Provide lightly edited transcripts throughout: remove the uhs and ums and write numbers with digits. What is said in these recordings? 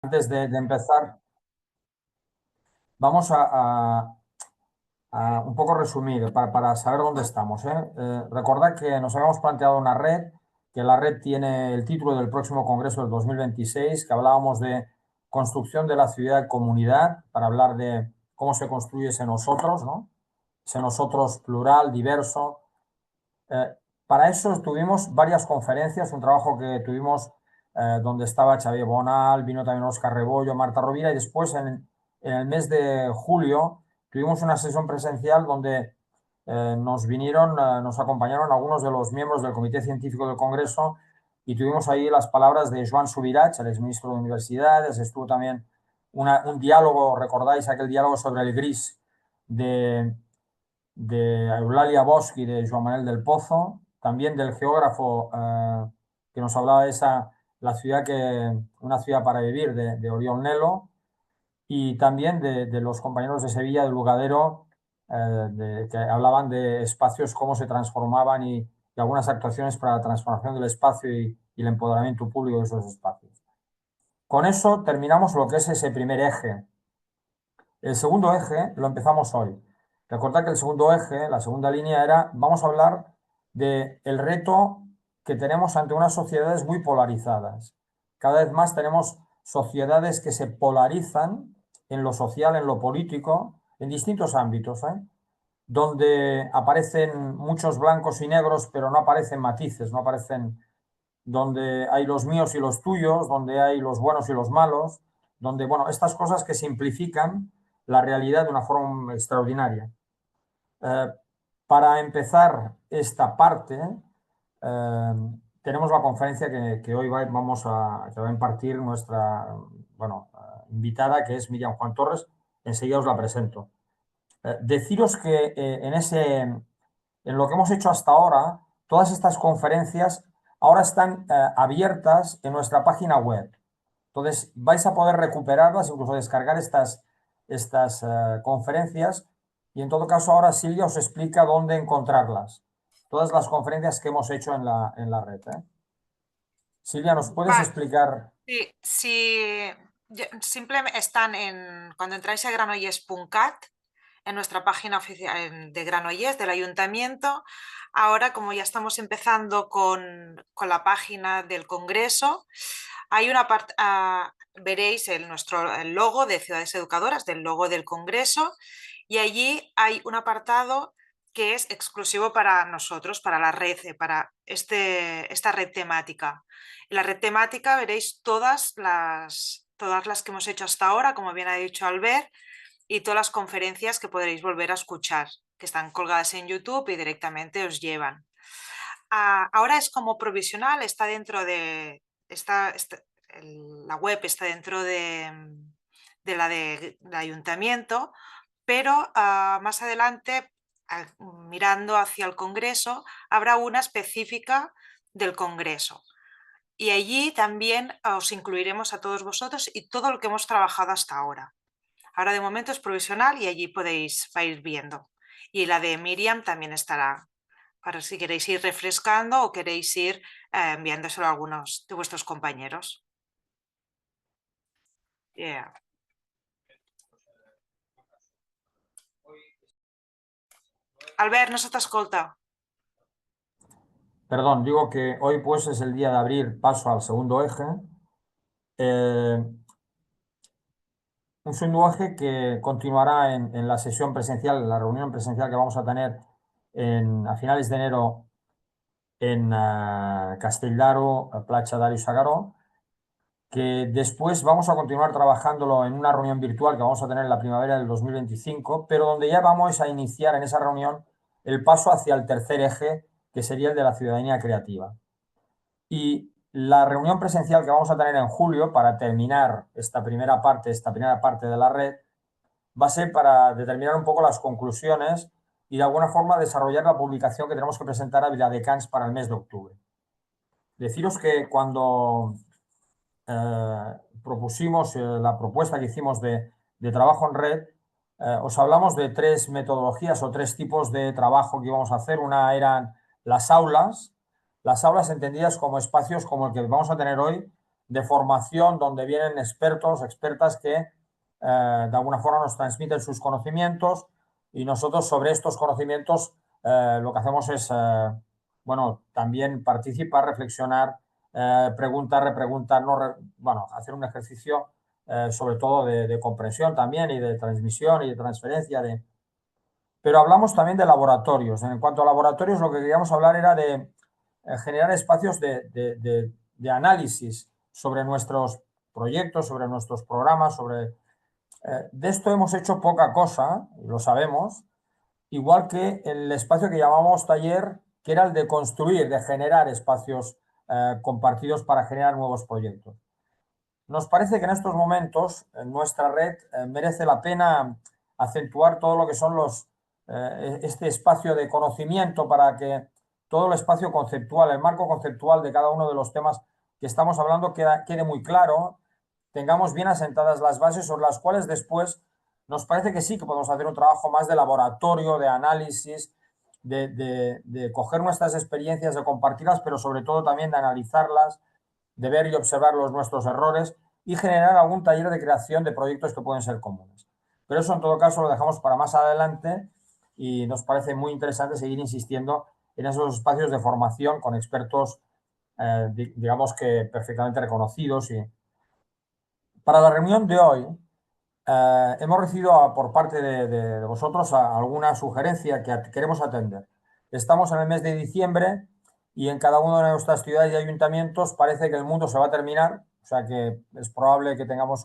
Antes de empezar, vamos a un poco resumir para saber dónde estamos, ¿eh? Recordad que nos habíamos planteado una red, que la red tiene el título del próximo Congreso del 2026, que hablábamos de construcción de la ciudad-comunidad, para hablar de cómo se construye ese nosotros, ¿no? Ese nosotros plural, diverso. Eh, para eso tuvimos varias conferencias, un trabajo que tuvimos donde estaba Xavier Bonal, vino también Óscar Rebollo, Marta Rovira, y después en el mes de julio tuvimos una sesión presencial donde nos acompañaron algunos de los miembros del Comité Científico del Congreso y tuvimos ahí las palabras de Joan Subirats, el exministro de Universidades, estuvo también un diálogo, recordáis aquel diálogo sobre el gris de Eulalia Bosch y de Joan Manuel del Pozo, también del geógrafo que nos hablaba de una ciudad para vivir de Oriol Nelo, y también de los compañeros de Sevilla, de Lugadero, que hablaban de espacios, cómo se transformaban y algunas actuaciones para la transformación del espacio y el empoderamiento público de esos espacios. Con eso terminamos lo que es ese primer eje. El segundo eje lo empezamos hoy. Recordad que el segundo eje, la segunda línea era, vamos a hablar del reto que tenemos ante unas sociedades muy polarizadas. Cada vez más tenemos sociedades que se polarizan en lo social, en lo político, en distintos ámbitos, donde aparecen muchos blancos y negros, pero no aparecen matices, no aparecen donde hay los míos y los tuyos, donde hay los buenos y los malos, donde, bueno, estas cosas que simplifican la realidad de una forma extraordinaria. Para empezar esta parte, tenemos la conferencia que hoy que va a impartir nuestra invitada, que es Miriam Juan Torres. Enseguida os la presento. Deciros que en lo que hemos hecho hasta ahora, todas estas conferencias ahora están abiertas en nuestra página web. Entonces, vais a poder recuperarlas, incluso descargar estas conferencias, y en todo caso ahora Silvia os explica dónde encontrarlas. Todas las conferencias que hemos hecho en la red. Silvia, ¿nos puedes explicar? Sí, simplemente están cuando entráis a granollers.cat, en nuestra página oficial de Granollers, del Ayuntamiento. Ahora, como ya estamos empezando con la página del Congreso, hay una parte, veréis el logo de Ciudades Educadoras, del logo del Congreso, y allí hay un apartado que es exclusivo para nosotros, para la red, para esta red temática. En la red temática veréis todas las que hemos hecho hasta ahora, como bien ha dicho Albert, y todas las conferencias que podréis volver a escuchar, que están colgadas en YouTube y directamente os llevan. Ahora es como provisional, está dentro de... la web está dentro de la del ayuntamiento, pero más adelante, mirando hacia el Congreso, habrá una específica del Congreso. Y allí también os incluiremos a todos vosotros y todo lo que hemos trabajado hasta ahora. Ahora de momento es provisional y allí podéis ir viendo. Y la de Miriam también estará, para si queréis ir refrescando o queréis ir enviándoselo a algunos de vuestros compañeros. Yeah. Albert, no se t'escolta. Perdón, digo que hoy pues es el día de abrir paso al segundo eje. Un segundo eje que continuará en la sesión presencial, en la reunión presencial que vamos a tener a finales de enero en Castelldaro, Platja d'Aro y Sagaró, que después vamos a continuar trabajándolo en una reunión virtual que vamos a tener en la primavera del 2025, pero donde ya vamos a iniciar en esa reunión el paso hacia el tercer eje, que sería el de la ciudadanía creativa. Y la reunión presencial que vamos a tener en julio para terminar esta primera parte de la red va a ser para determinar un poco las conclusiones y de alguna forma desarrollar la publicación que tenemos que presentar a Viladecans para el mes de octubre. Deciros que cuando propusimos la propuesta que hicimos de trabajo en red, os hablamos de tres metodologías o tres tipos de trabajo que íbamos a hacer. Una eran las aulas entendidas como espacios como el que vamos a tener hoy, de formación donde vienen expertos, expertas que de alguna forma nos transmiten sus conocimientos y nosotros sobre estos conocimientos lo que hacemos es, bueno, también participar, reflexionar, preguntar, repreguntar, bueno, hacer un ejercicio sobre todo de comprensión también y de transmisión y de transferencia de... Pero hablamos también de laboratorios. En cuanto a laboratorios, lo que queríamos hablar era de generar espacios de análisis sobre nuestros proyectos, sobre nuestros programas, sobre... de esto hemos hecho poca cosa, lo sabemos, igual que el espacio que llamamos taller, que era el de construir, de generar espacios compartidos para generar nuevos proyectos. Nos parece que en estos momentos en nuestra red merece la pena acentuar todo lo que son este espacio de conocimiento para que todo el espacio conceptual, el marco conceptual de cada uno de los temas que estamos hablando quede muy claro, tengamos bien asentadas las bases sobre las cuales después nos parece que sí que podemos hacer un trabajo más de laboratorio, de análisis, de coger nuestras experiencias, de compartirlas, pero sobre todo también de analizarlas, de ver y observar nuestros errores y generar algún taller de creación de proyectos que pueden ser comunes. Pero eso en todo caso lo dejamos para más adelante y nos parece muy interesante seguir insistiendo en esos espacios de formación con expertos, digamos que perfectamente reconocidos. Para la reunión de hoy hemos recibido por parte de vosotros alguna sugerencia que queremos atender. Estamos en el mes de diciembre y en cada una de nuestras ciudades y ayuntamientos parece que el mundo se va a terminar, o sea que es probable que tengamos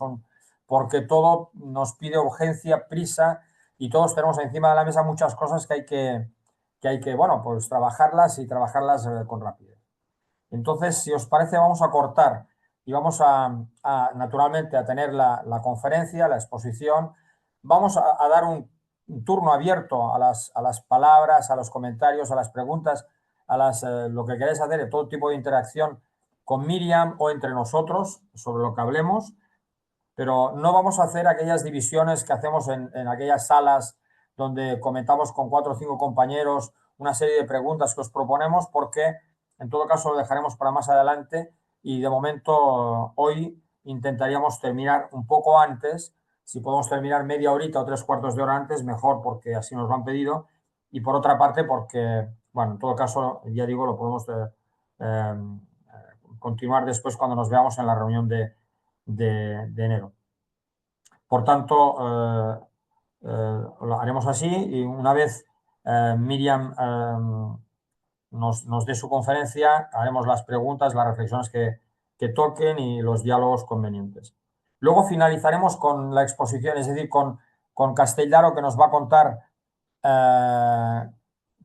porque todo nos pide urgencia, prisa y todos tenemos encima de la mesa muchas cosas que hay que, bueno, pues trabajarlas y trabajarlas con rapidez. Entonces, si os parece, vamos a cortar y vamos naturalmente a tener la conferencia, la exposición. Vamos a dar un turno abierto a las palabras, a los comentarios, a las preguntas, lo que queráis hacer, de todo tipo de interacción con Miriam o entre nosotros sobre lo que hablemos, pero no vamos a hacer aquellas divisiones que hacemos en aquellas salas donde comentamos con 4 o 5 compañeros una serie de preguntas que os proponemos, porque en todo caso lo dejaremos para más adelante y de momento hoy intentaríamos terminar un poco antes. Si podemos terminar media horita o 3 cuartos de hora antes, mejor, porque así nos lo han pedido. Y por otra parte, porque, bueno, en todo caso, ya digo, lo podemos continuar después cuando nos veamos en la reunión de enero. Por tanto, lo haremos así y una vez Miriam nos dé su conferencia, haremos las preguntas, las reflexiones que toquen y los diálogos convenientes. Luego finalizaremos con la exposición, es decir, con Castellaro, que nos va a contar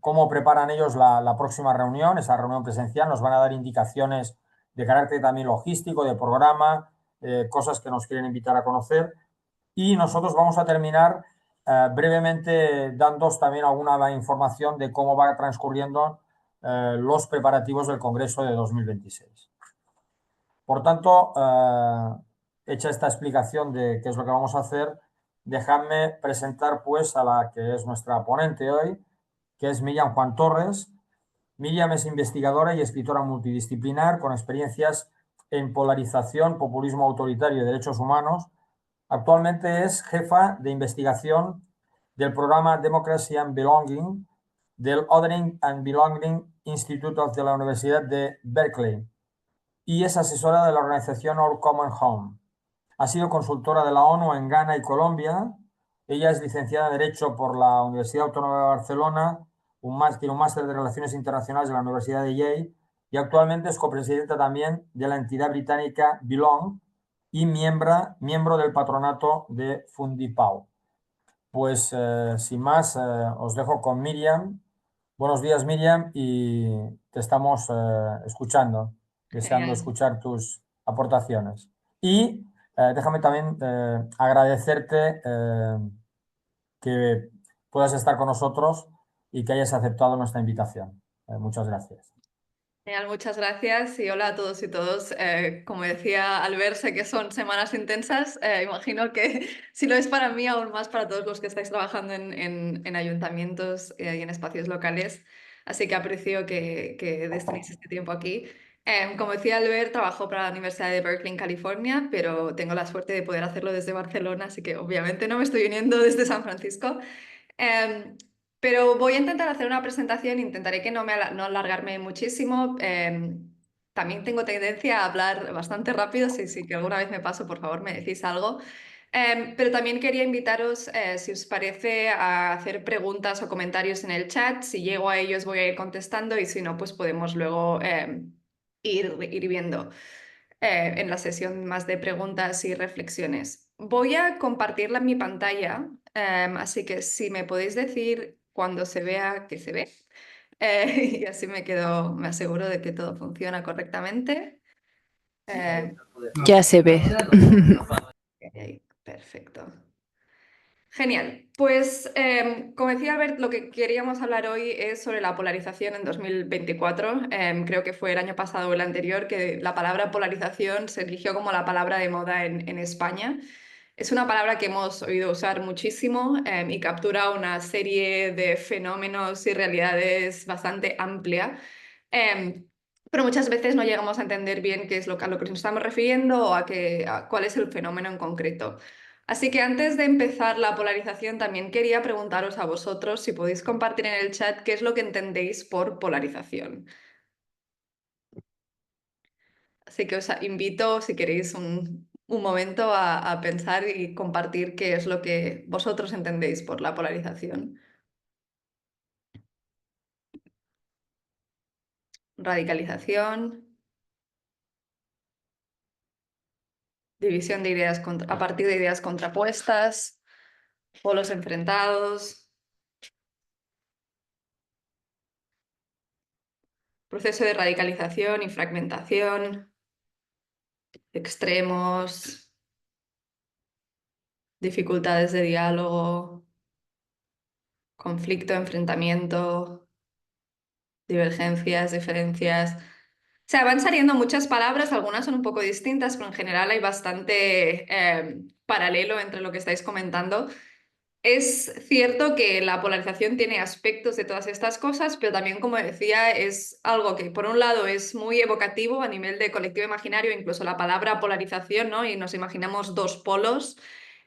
cómo preparan ellos la próxima reunión, esa reunión presencial. Nos van a dar indicaciones de carácter también logístico, de programa, cosas que nos quieren invitar a conocer. Y nosotros vamos a terminar brevemente dándoos también alguna información de cómo va transcurriendo los preparativos del Congreso de 2026. Por tanto, hecha esta explicación de qué es lo que vamos a hacer, dejadme presentar pues a la que es nuestra ponente hoy, que es Miriam Juan Torres. Miriam es investigadora y escritora multidisciplinar con experiencias en polarización, populismo autoritario y derechos humanos. Actualmente es jefa de investigación del programa Democracy and Belonging del Othering and Belonging Institute de la Universidad de Berkeley y es asesora de la organización Our Common Home. Ha sido consultora de la ONU en Ghana y Colombia. Ella es licenciada en Derecho por la Universidad Autónoma de Barcelona, tiene un máster de Relaciones Internacionales de la Universidad de Yale y actualmente es copresidenta también de la entidad británica Belong y miembro del patronato de Fundipau. Pues sin más, os dejo con Miriam. Buenos días, Miriam, y te estamos escuchando, deseando Genial. escuchar tus aportaciones. Y déjame también agradecerte que puedas estar con nosotros y que hayas aceptado nuestra invitación. Muchas gracias. Genial, muchas gracias y hola a todos y todos. Como decía Albert, sé que son semanas intensas. Imagino que si lo es para mí, aún más para todos los que estáis trabajando en ayuntamientos y en espacios locales. Así que aprecio que destinéis este tiempo aquí. Como decía Albert, trabajo para la Universidad de Berkeley en California, pero tengo la suerte de poder hacerlo desde Barcelona, así que obviamente no me estoy viniendo desde San Francisco. Em, pero voy a intentar hacer una presentación, intentaré que no alargarme muchísimo. También tengo tendencia a hablar bastante rápido, si que alguna vez me paso, por favor, me decís algo. Pero también quería invitaros, si os parece, a hacer preguntas o comentarios en el chat. Si llego a ellos voy a ir contestando y si no, pues podemos luego ir viendo en la sesión más de preguntas y reflexiones. Voy a compartirla en mi pantalla, así que si me podéis decir cuando se vea que se ve, y así me aseguro de que todo funciona correctamente. Ya se ve. Ok, perfecto. Genial. Pues, como decía Albert, lo que queríamos hablar hoy es sobre la polarización en 2024. Creo que fue el año pasado o el anterior que la palabra polarización se eligió como la palabra de moda en España. Es una palabra que hemos oído usar muchísimo y captura una serie de fenómenos y realidades bastante amplia. Em, pero muchas veces no llegamos a entender bien qué es a lo que nos estamos refiriendo o a cuál es el fenómeno en concreto. Así que antes de empezar la polarización, también quería preguntaros a vosotros si podéis compartir en el chat qué es lo que entendéis por polarización. Así que os invito, si queréis, un momento a pensar y compartir qué es lo que vosotros entendéis por la polarización. Radicalización, división de ideas a partir de ideas contrapuestas, polos enfrentados, proceso de radicalización y fragmentación, extremos, dificultades de diálogo, conflicto, enfrentamiento, divergencias, diferencias. O sea, van saliendo muchas palabras, algunas son un poco distintas, pero en general hay bastante paralelo entre lo que estáis comentando. Es cierto que la polarización tiene aspectos de todas estas cosas, pero también, como decía, es algo que por un lado es muy evocativo a nivel de colectivo imaginario, incluso la palabra polarización, ¿no? Y nos imaginamos dos polos.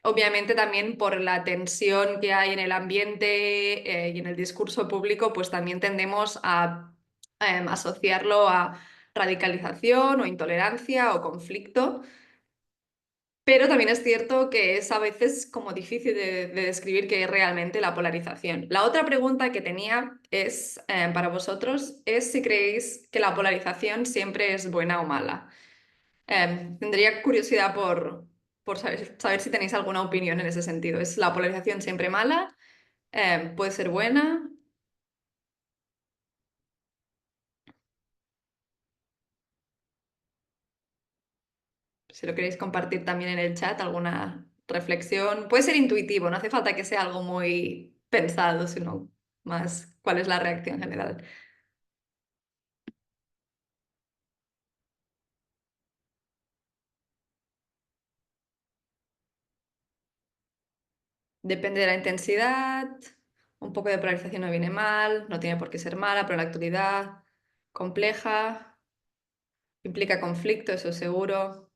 Obviamente también por la tensión que hay en el ambiente y en el discurso público, pues también tendemos a asociarlo a radicalización o intolerancia o conflicto. Pero también es cierto que es a veces como difícil de describir qué es realmente la polarización. La otra pregunta que tenía es, para vosotros, es si creéis que la polarización siempre es buena o mala. Tendría curiosidad por saber si tenéis alguna opinión en ese sentido. ¿Es la polarización siempre mala? ¿Puede ser buena? Si lo queréis compartir también en el chat, alguna reflexión. Puede ser intuitivo, no hace falta que sea algo muy pensado, sino más cuál es la reacción general. Depende de la intensidad, un poco de polarización no viene mal, no tiene por qué ser mala, pero en la actualidad compleja, implica conflicto, eso seguro.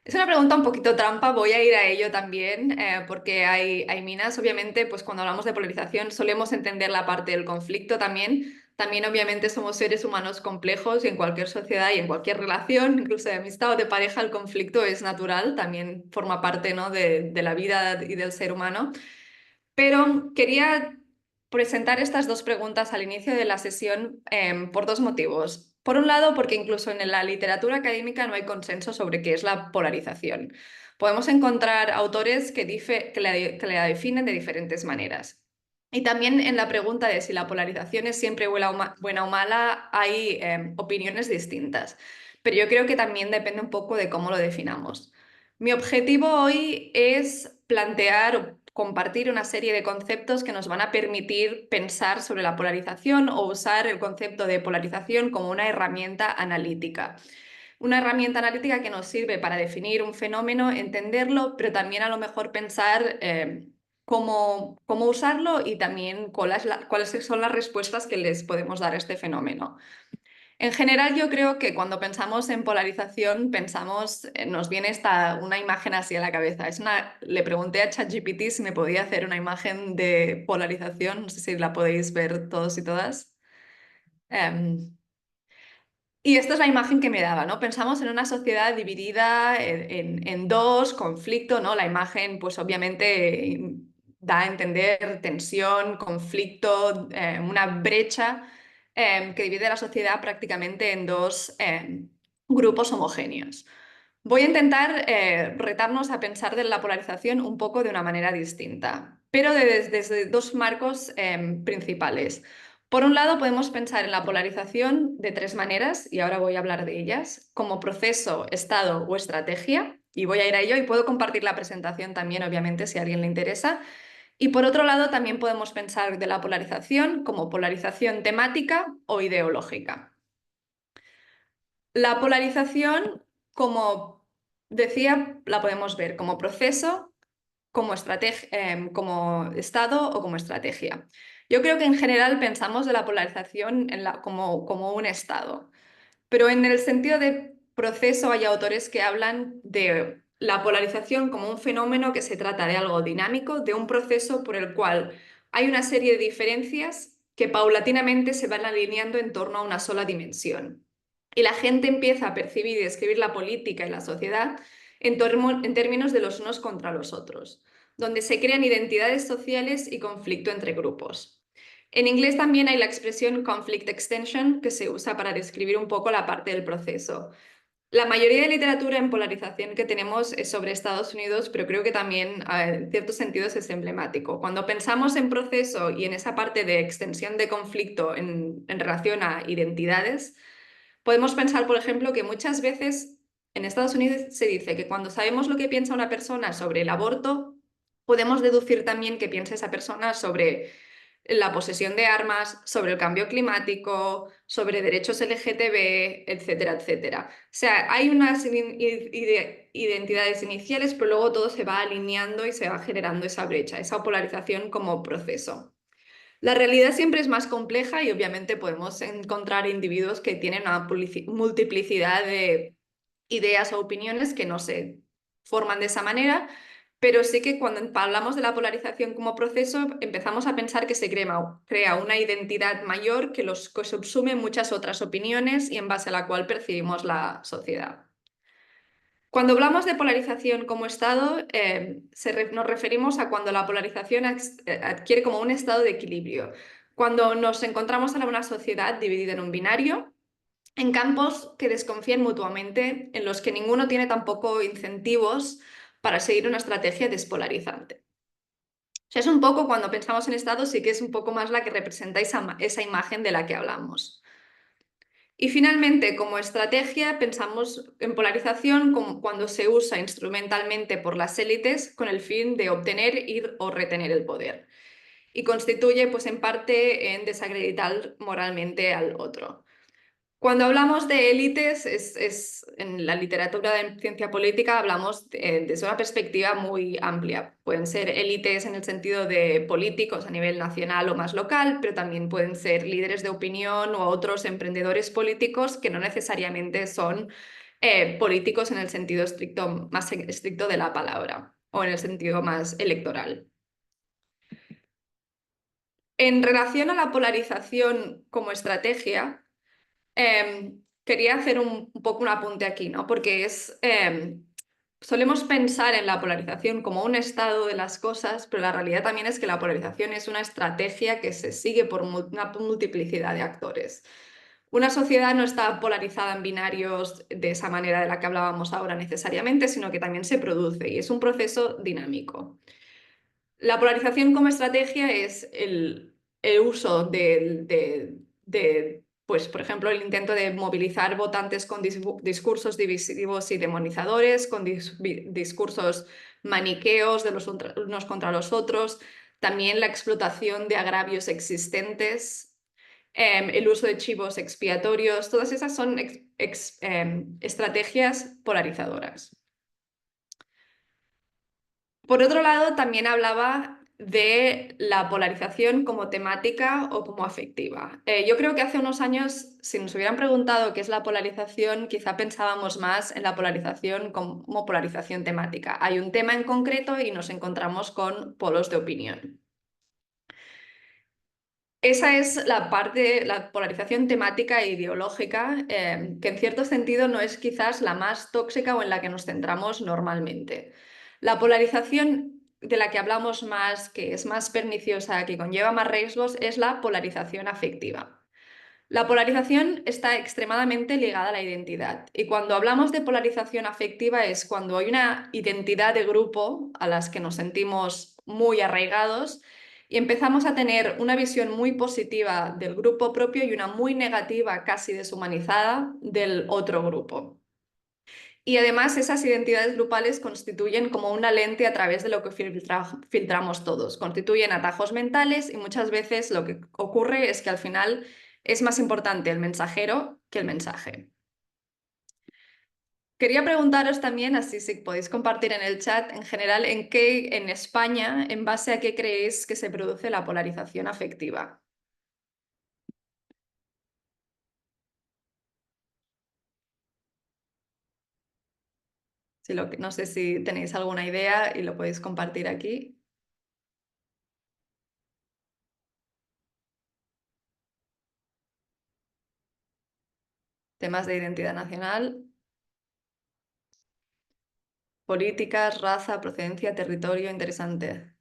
Es una pregunta un poquito trampa, voy a ir a ello también, porque hay minas. Obviamente, pues cuando hablamos de polarización solemos entender la parte del conflicto también. También obviamente somos seres humanos complejos y en cualquier sociedad y en cualquier relación, incluso de amistad o de pareja, el conflicto es natural, también forma parte, ¿no?, de la vida y del ser humano. Pero quería presentar estas dos preguntas al inicio de la sesión por dos motivos. Por un lado, porque incluso en la literatura académica no hay consenso sobre qué es la polarización. Podemos encontrar autores que la definen de diferentes maneras. Y también en la pregunta de si la polarización es siempre buena o mala, hay opiniones distintas. Pero yo creo que también depende un poco de cómo lo definamos. Mi objetivo hoy es plantear o compartir una serie de conceptos que nos van a permitir pensar sobre la polarización o usar el concepto de polarización como una herramienta analítica. Una herramienta analítica que nos sirve para definir un fenómeno, entenderlo, pero también a lo mejor pensar cómo usarlo y también cuáles son las respuestas que les podemos dar a este fenómeno. En general, yo creo que cuando pensamos en polarización, nos viene una imagen así a la cabeza. Le pregunté a ChatGPT si me podía hacer una imagen de polarización, no sé si la podéis ver todos y todas. Y esta es la imagen que me daba, ¿no? Pensamos en una sociedad dividida en dos, conflicto, ¿no? La imagen, pues obviamente da a entender tensión, conflicto, una brecha que divide la sociedad prácticamente en dos grupos homogéneos. Voy a intentar retarnos a pensar de la polarización un poco de una manera distinta, pero desde dos marcos principales. Por un lado, podemos pensar en la polarización de tres maneras, y ahora voy a hablar de ellas, como proceso, estado o estrategia, y voy a ir a ello y puedo compartir la presentación también, obviamente, si a alguien le interesa. Y por otro lado, también podemos pensar de la polarización como polarización temática o ideológica. La polarización, como decía, la podemos ver como proceso, como estado o como estrategia. Yo creo que en general pensamos de la polarización como un estado, pero en el sentido de proceso hay autores que hablan de la polarización como un fenómeno que se trata de algo dinámico, de un proceso por el cual hay una serie de diferencias que paulatinamente se van alineando en torno a una sola dimensión. Y la gente empieza a percibir y describir la política y la sociedad en términos de los unos contra los otros, donde se crean identidades sociales y conflicto entre grupos. En inglés también hay la expresión conflict extension, que se usa para describir un poco la parte del proceso. La mayoría de literatura en polarización que tenemos es sobre Estados Unidos, pero creo que también en ciertos sentidos es emblemático. Cuando pensamos en proceso y en esa parte de extensión de conflicto en relación a identidades, podemos pensar, por ejemplo, que muchas veces en Estados Unidos se dice que cuando sabemos lo que piensa una persona sobre el aborto, podemos deducir también qué piensa esa persona sobre la posesión de armas, sobre el cambio climático, sobre derechos LGTB, etcétera, etcétera. O sea, hay unas identidades iniciales, pero luego todo se va alineando y se va generando esa brecha, esa polarización como proceso. La realidad siempre es más compleja y obviamente podemos encontrar individuos que tienen una multiplicidad de ideas o opiniones que no se forman de esa manera, pero sí que cuando hablamos de la polarización como proceso empezamos a pensar que se crea una identidad mayor que subsume muchas otras opiniones y en base a la cual percibimos la sociedad. Cuando hablamos de polarización como estado, nos referimos a cuando la polarización adquiere como un estado de equilibrio. Cuando nos encontramos en una sociedad dividida en un binario, en campos que desconfían mutuamente, en los que ninguno tiene tampoco incentivos para seguir una estrategia despolarizante. O sea, es un poco, cuando pensamos en estado, sí que es un poco más la que representa esa imagen de la que hablamos. Y finalmente, como estrategia, pensamos en polarización como cuando se usa instrumentalmente por las élites con el fin de obtener, ir o retener el poder. Y constituye, pues en parte, en desacreditar moralmente al otro. Cuando hablamos de élites, en la literatura de ciencia política hablamos desde una perspectiva muy amplia. Pueden ser élites en el sentido de políticos a nivel nacional o más local, pero también pueden ser líderes de opinión o otros emprendedores políticos que no necesariamente son políticos en el sentido más estricto de la palabra o en el sentido más electoral. En relación a la polarización como estrategia, quería hacer un poco un apunte aquí, ¿no? Porque solemos pensar en la polarización como un estado de las cosas, pero la realidad también es que la polarización es una estrategia que se sigue por una multiplicidad de actores. Una sociedad no está polarizada en binarios de esa manera de la que hablábamos ahora necesariamente, sino que también se produce y es un proceso dinámico. La polarización como estrategia es el uso pues, por ejemplo, el intento de movilizar votantes con discursos divisivos y demonizadores, con discursos maniqueos de los unos contra los otros, también la explotación de agravios existentes, el uso de chivos expiatorios, todas esas son estrategias polarizadoras. Por otro lado, también hablaba de la polarización como temática o como afectiva. Yo creo que hace unos años, si nos hubieran preguntado qué es la polarización, quizá pensábamos más en la polarización como polarización temática. Hay un tema en concreto y nos encontramos con polos de opinión. Esa es la parte, la polarización temática e ideológica, que en cierto sentido no es quizás la más tóxica o en la que nos centramos normalmente. La polarización de la que hablamos más, que es más perniciosa, que conlleva más riesgos, es la polarización afectiva. La polarización está extremadamente ligada a la identidad, y cuando hablamos de polarización afectiva es cuando hay una identidad de grupo a las que nos sentimos muy arraigados y empezamos a tener una visión muy positiva del grupo propio y una muy negativa, casi deshumanizada, del otro grupo. Y además esas identidades grupales constituyen como una lente a través de lo que filtramos todos. Constituyen atajos mentales y muchas veces lo que ocurre es que al final es más importante el mensajero que el mensaje. Quería preguntaros también, así si podéis compartir en el chat, en general, en España, en base a qué creéis que se produce la polarización afectiva. No sé si tenéis alguna idea y lo podéis compartir aquí. Temas de identidad nacional, políticas, raza, procedencia, territorio, interesante.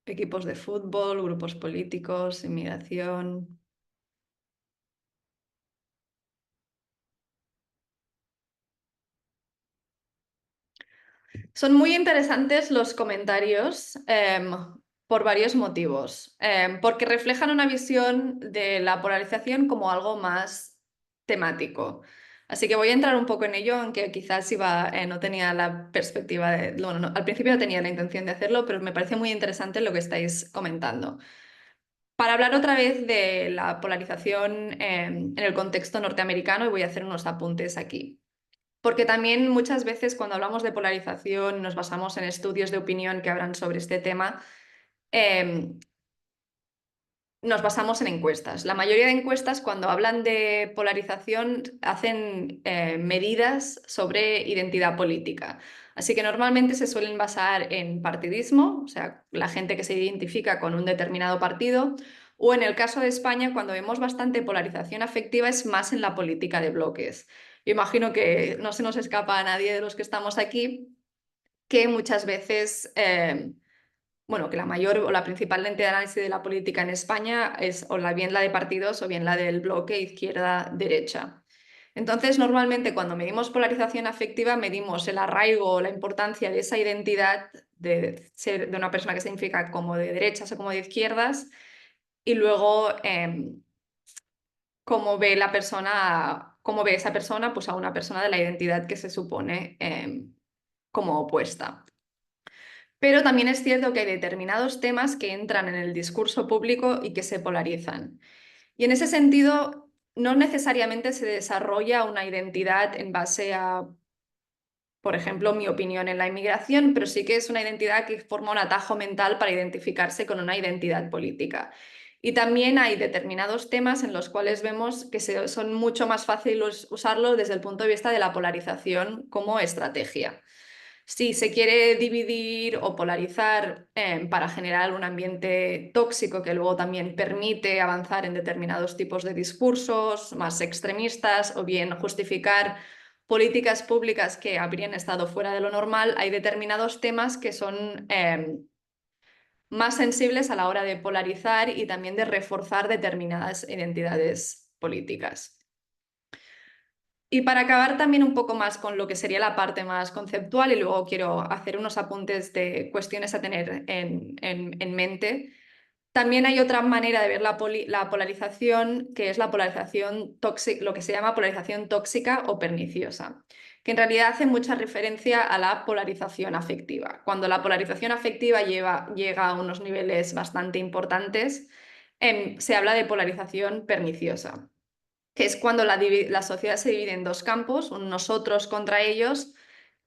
Equipos de fútbol, grupos políticos, inmigración. Son muy interesantes los comentarios por varios motivos. Porque reflejan una visión de la polarización como algo más temático. Así que voy a entrar un poco en ello, aunque quizás no tenía la perspectiva de... Bueno, al principio no tenía la intención de hacerlo, pero me parece muy interesante lo que estáis comentando. Para hablar otra vez de la polarización en el contexto norteamericano, y voy a hacer unos apuntes aquí. Porque también muchas veces cuando hablamos de polarización nos basamos en estudios de opinión que hablan sobre este tema, nos basamos en encuestas. La mayoría de encuestas cuando hablan de polarización hacen medidas sobre identidad política. Así que normalmente se suelen basar en partidismo, o sea, la gente que se identifica con un determinado partido, o en el caso de España, cuando vemos bastante polarización afectiva, es más en la política de bloques. Yo imagino que no se nos escapa a nadie de los que estamos aquí que muchas veces... que la mayor o la principal lente de análisis de la política en España es bien la de partidos o bien la del bloque izquierda-derecha. Entonces, normalmente cuando medimos polarización afectiva, medimos el arraigo o la importancia de esa identidad de ser de una persona que se identifica como de derechas o como de izquierdas, y luego cómo ve esa persona pues, a una persona de la identidad que se supone como opuesta. Pero también es cierto que hay determinados temas que entran en el discurso público y que se polarizan. Y en ese sentido, no necesariamente se desarrolla una identidad en base a, por ejemplo, mi opinión en la inmigración, pero sí que es una identidad que forma un atajo mental para identificarse con una identidad política. Y también hay determinados temas en los cuales vemos que son mucho más fáciles usarlos desde el punto de vista de la polarización como estrategia. Si se quiere dividir o polarizar para generar un ambiente tóxico que luego también permite avanzar en determinados tipos de discursos más extremistas o bien justificar políticas públicas que habrían estado fuera de lo normal, hay determinados temas que son más sensibles a la hora de polarizar y también de reforzar determinadas identidades políticas. Y para acabar también un poco más con lo que sería la parte más conceptual, y luego quiero hacer unos apuntes de cuestiones a tener en mente, también hay otra manera de ver la polarización, que es la polarización tóxica, lo que se llama polarización tóxica o perniciosa, que en realidad hace mucha referencia a la polarización afectiva. Cuando la polarización afectiva llega a unos niveles bastante importantes, se habla de polarización perniciosa, que es cuando la sociedad se divide en dos campos, un nosotros contra ellos,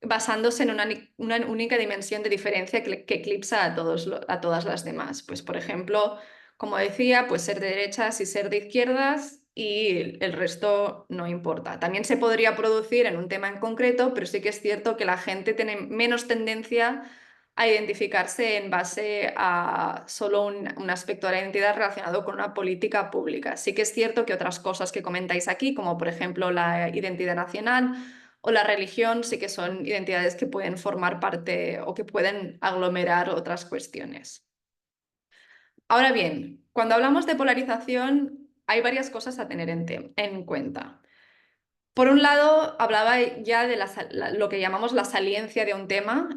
basándose en una única dimensión de diferencia que eclipsa a todas las demás. Pues, por ejemplo, como decía, pues ser de derechas y ser de izquierdas y el resto no importa. También se podría producir en un tema en concreto, pero sí que es cierto que la gente tiene menos tendencia a identificarse en base a solo un aspecto de la identidad relacionado con una política pública. Sí que es cierto que otras cosas que comentáis aquí, como por ejemplo la identidad nacional o la religión, sí que son identidades que pueden formar parte o que pueden aglomerar otras cuestiones. Ahora bien, cuando hablamos de polarización, hay varias cosas a tener en cuenta. Por un lado, hablaba ya de lo que llamamos la saliencia de un tema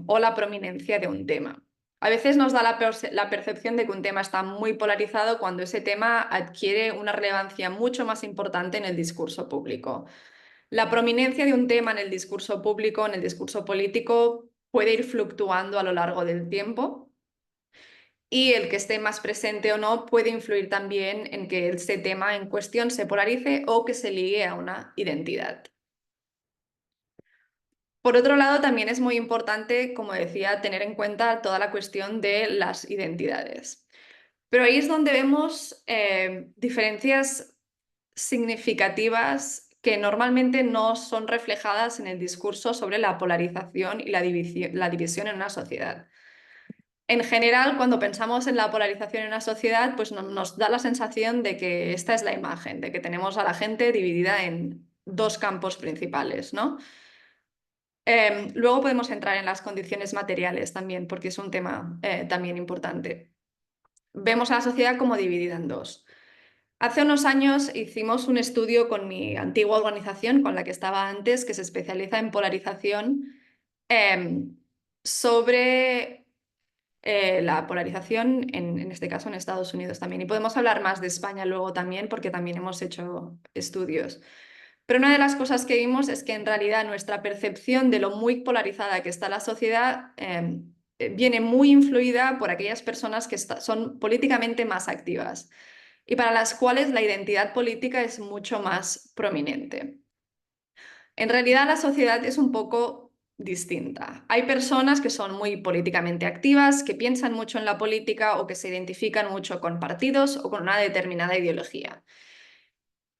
o la prominencia de un tema. A veces nos da la percepción de que un tema está muy polarizado cuando ese tema adquiere una relevancia mucho más importante en el discurso público. La prominencia de un tema en el discurso público, en el discurso político, puede ir fluctuando a lo largo del tiempo. Y el que esté más presente o no puede influir también en que ese tema en cuestión se polarice o que se ligue a una identidad. Por otro lado, también es muy importante, como decía, tener en cuenta toda la cuestión de las identidades. Pero ahí es donde vemos diferencias significativas que normalmente no son reflejadas en el discurso sobre la polarización y la división en una sociedad. En general, cuando pensamos en la polarización en una sociedad, pues nos da la sensación de que esta es la imagen, de que tenemos a la gente dividida en dos campos principales, ¿no? Luego podemos entrar en las condiciones materiales también, porque es un tema también importante. Vemos a la sociedad como dividida en dos. Hace unos años hicimos un estudio con mi antigua organización, con la que estaba antes, que se especializa en polarización, sobre la polarización, en este caso en Estados Unidos también. Y podemos hablar más de España luego también, porque también hemos hecho estudios. Pero una de las cosas que vimos es que en realidad nuestra percepción de lo muy polarizada que está la sociedad viene muy influida por aquellas personas que son políticamente más activas y para las cuales la identidad política es mucho más prominente. En realidad la sociedad es un poco distinta. Hay personas que son muy políticamente activas, que piensan mucho en la política o que se identifican mucho con partidos o con una determinada ideología.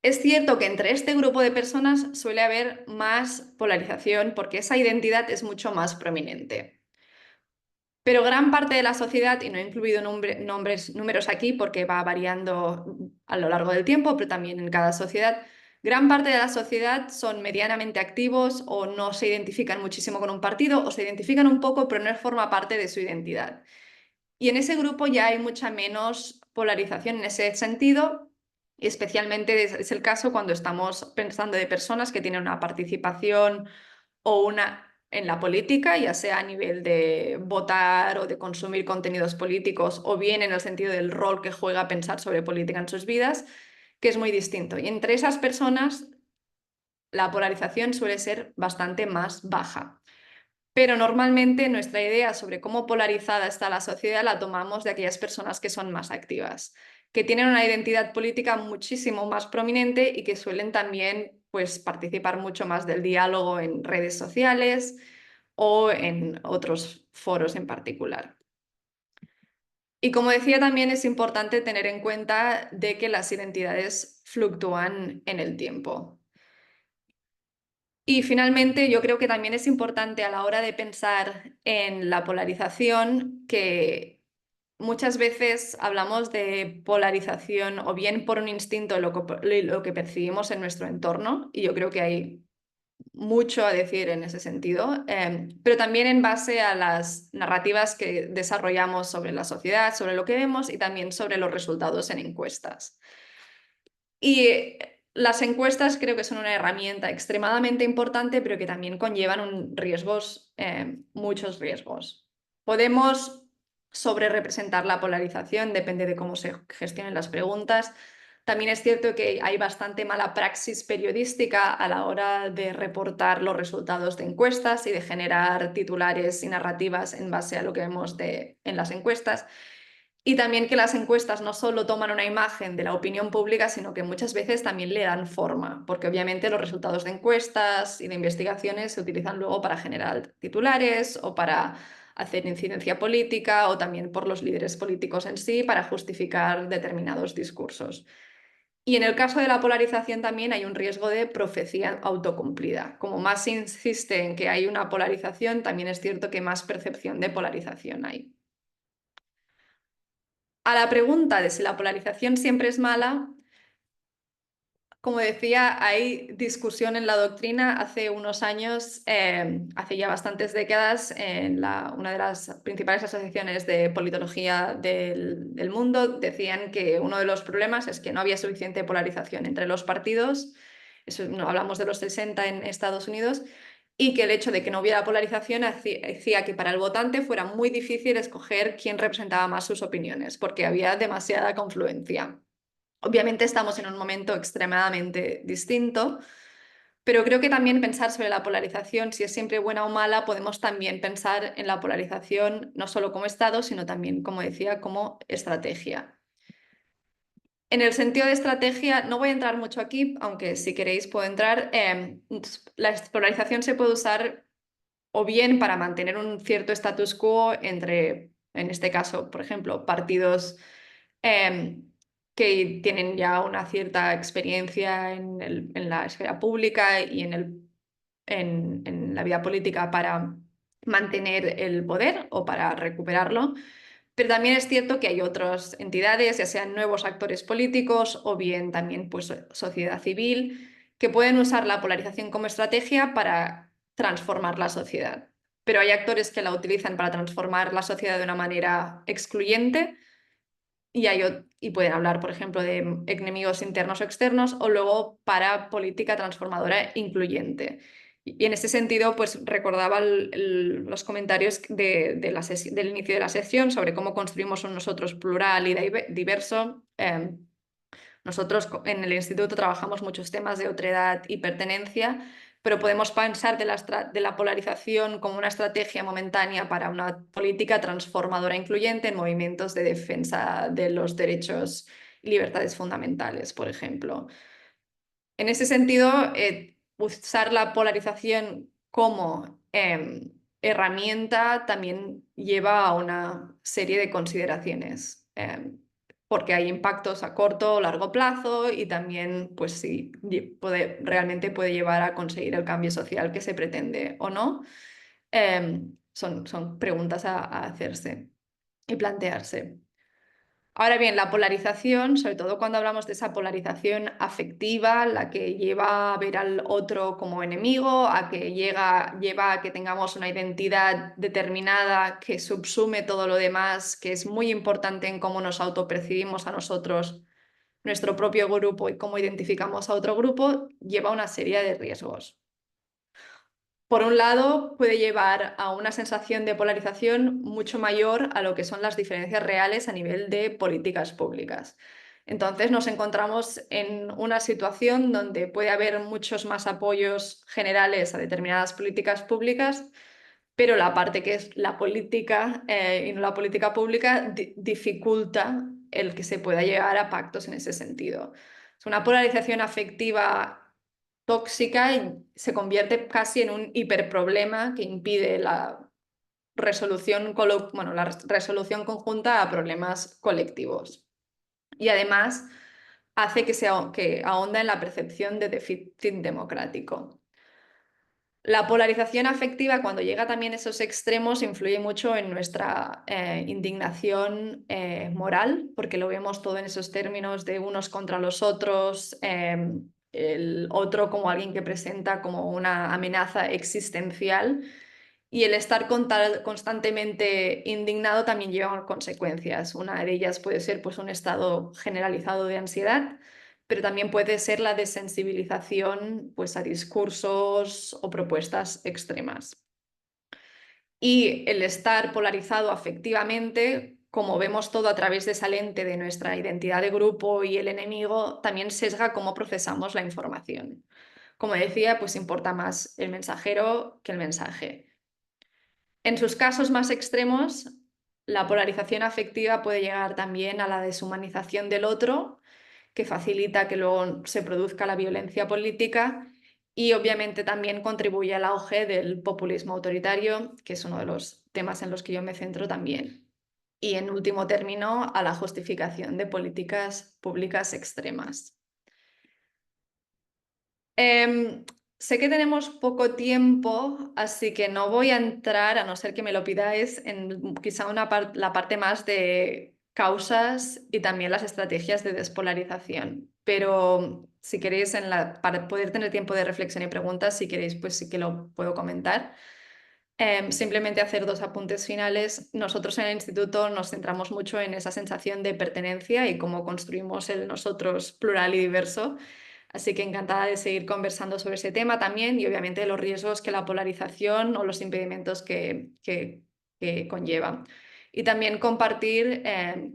Es cierto que entre este grupo de personas suele haber más polarización porque esa identidad es mucho más prominente. Pero gran parte de la sociedad, y no he incluido números aquí porque va variando a lo largo del tiempo, pero también en cada sociedad, gran parte de la sociedad son medianamente activos o no se identifican muchísimo con un partido o se identifican un poco pero no forma parte de su identidad. Y en ese grupo ya hay mucha menos polarización en ese sentido, y especialmente es el caso cuando estamos pensando de personas que tienen una participación en la política, ya sea a nivel de votar o de consumir contenidos políticos, o bien en el sentido del rol que juega pensar sobre política en sus vidas, que es muy distinto. Y entre esas personas la polarización suele ser bastante más baja. Pero normalmente nuestra idea sobre cómo polarizada está la sociedad la tomamos de aquellas personas que son más activas, que tienen una identidad política muchísimo más prominente y que suelen también pues, participar mucho más del diálogo en redes sociales o en otros foros en particular. Y como decía, también es importante tener en cuenta de que las identidades fluctúan en el tiempo. Y finalmente, yo creo que también es importante a la hora de pensar en la polarización que muchas veces hablamos de polarización o bien por un instinto lo que percibimos en nuestro entorno, y yo creo que hay mucho a decir en ese sentido, pero también en base a las narrativas que desarrollamos sobre la sociedad, sobre lo que vemos y también sobre los resultados en encuestas. Y las encuestas creo que son una herramienta extremadamente importante, pero que también conllevan muchos riesgos. Podemos sobrerepresentar la polarización, depende de cómo se gestionen las preguntas. También es cierto que hay bastante mala praxis periodística a la hora de reportar los resultados de encuestas y de generar titulares y narrativas en base a lo que vemos en las encuestas. Y también que las encuestas no solo toman una imagen de la opinión pública, sino que muchas veces también le dan forma, porque obviamente los resultados de encuestas y de investigaciones se utilizan luego para generar titulares o para hacer incidencia política o también por los líderes políticos en sí para justificar determinados discursos. Y en el caso de la polarización también hay un riesgo de profecía autocumplida. Como más se insiste en que hay una polarización, también es cierto que más percepción de polarización hay. A la pregunta de si la polarización siempre es mala, como decía, hay discusión en la doctrina. Hace unos años, hace ya bastantes décadas, en una de las principales asociaciones de politología del mundo decían que uno de los problemas es que no había suficiente polarización entre los partidos. Eso, no, hablamos de los 60 en Estados Unidos, y que el hecho de que no hubiera polarización hacía que para el votante fuera muy difícil escoger quién representaba más sus opiniones, porque había demasiada confluencia. Obviamente estamos en un momento extremadamente distinto, pero creo que también pensar sobre la polarización, si es siempre buena o mala, podemos también pensar en la polarización no solo como estado, sino también, como decía, como estrategia. En el sentido de estrategia, no voy a entrar mucho aquí, aunque si queréis puedo entrar. La polarización se puede usar o bien para mantener un cierto status quo entre, en este caso, por ejemplo, partidos que tienen ya una cierta experiencia en la esfera pública y en la vida política para mantener el poder o para recuperarlo. Pero también es cierto que hay otras entidades, ya sean nuevos actores políticos o bien también pues, sociedad civil, que pueden usar la polarización como estrategia para transformar la sociedad. Pero hay actores que la utilizan para transformar la sociedad de una manera excluyente y pueden hablar, por ejemplo, de enemigos internos o externos, o luego para política transformadora incluyente. Y en ese sentido, pues recordaba los comentarios del inicio de la sesión sobre cómo construimos un nosotros plural y diverso. Nosotros en el instituto trabajamos muchos temas de otredad y pertenencia, pero podemos pensar de la polarización como una estrategia momentánea para una política transformadora incluyente en movimientos de defensa de los derechos y libertades fundamentales, por ejemplo. En ese sentido, usar la polarización como herramienta también lleva a una serie de consideraciones, porque hay impactos a corto o largo plazo y también, pues sí, realmente puede llevar a conseguir el cambio social que se pretende o no. Son preguntas a hacerse y plantearse. Ahora bien, la polarización, sobre todo cuando hablamos de esa polarización afectiva, la que lleva a ver al otro como enemigo, a que lleva a que tengamos una identidad determinada que subsume todo lo demás, que es muy importante en cómo nos autopercibimos a nosotros, nuestro propio grupo y cómo identificamos a otro grupo, lleva una serie de riesgos. Por un lado, puede llevar a una sensación de polarización mucho mayor a lo que son las diferencias reales a nivel de políticas públicas. Entonces nos encontramos en una situación donde puede haber muchos más apoyos generales a determinadas políticas públicas, pero la parte que es la política y no la política pública dificulta el que se pueda llegar a pactos en ese sentido. Es una polarización afectiva tóxica y se convierte casi en un hiperproblema que impide la resolución conjunta a problemas colectivos. Y además hace que ahonda en la percepción de déficit democrático. La polarización afectiva, cuando llega también a esos extremos, influye mucho en nuestra indignación moral, porque lo vemos todo en esos términos de unos contra los otros, el otro como alguien que presenta como una amenaza existencial, y el estar constantemente indignado también lleva consecuencias. Una de ellas puede ser pues, un estado generalizado de ansiedad, pero también puede ser la desensibilización pues, a discursos o propuestas extremas. Y el estar polarizado afectivamente, como vemos todo a través de esa lente de nuestra identidad de grupo y el enemigo, también sesga cómo procesamos la información. Como decía, pues importa más el mensajero que el mensaje. En sus casos más extremos, La polarización afectiva puede llegar también a la deshumanización del otro, que facilita que luego se produzca la violencia política, y obviamente también contribuye al auge del populismo autoritario, que es uno de los temas en los que yo me centro también. Y en último término, a la justificación de políticas públicas extremas. Sé que tenemos poco tiempo, así que no voy a entrar, a no ser que me lo pidáis, en quizá la parte más de causas y también las estrategias de despolarización. Pero si queréis, para poder tener tiempo de reflexión y preguntas, si queréis, pues sí que lo puedo comentar. Simplemente hacer 2 apuntes finales. Nosotros en el instituto nos centramos mucho en esa sensación de pertenencia y cómo construimos el nosotros plural y diverso. Así que encantada de seguir conversando sobre ese tema también y obviamente los riesgos que la polarización o los impedimentos que conlleva. Y también compartir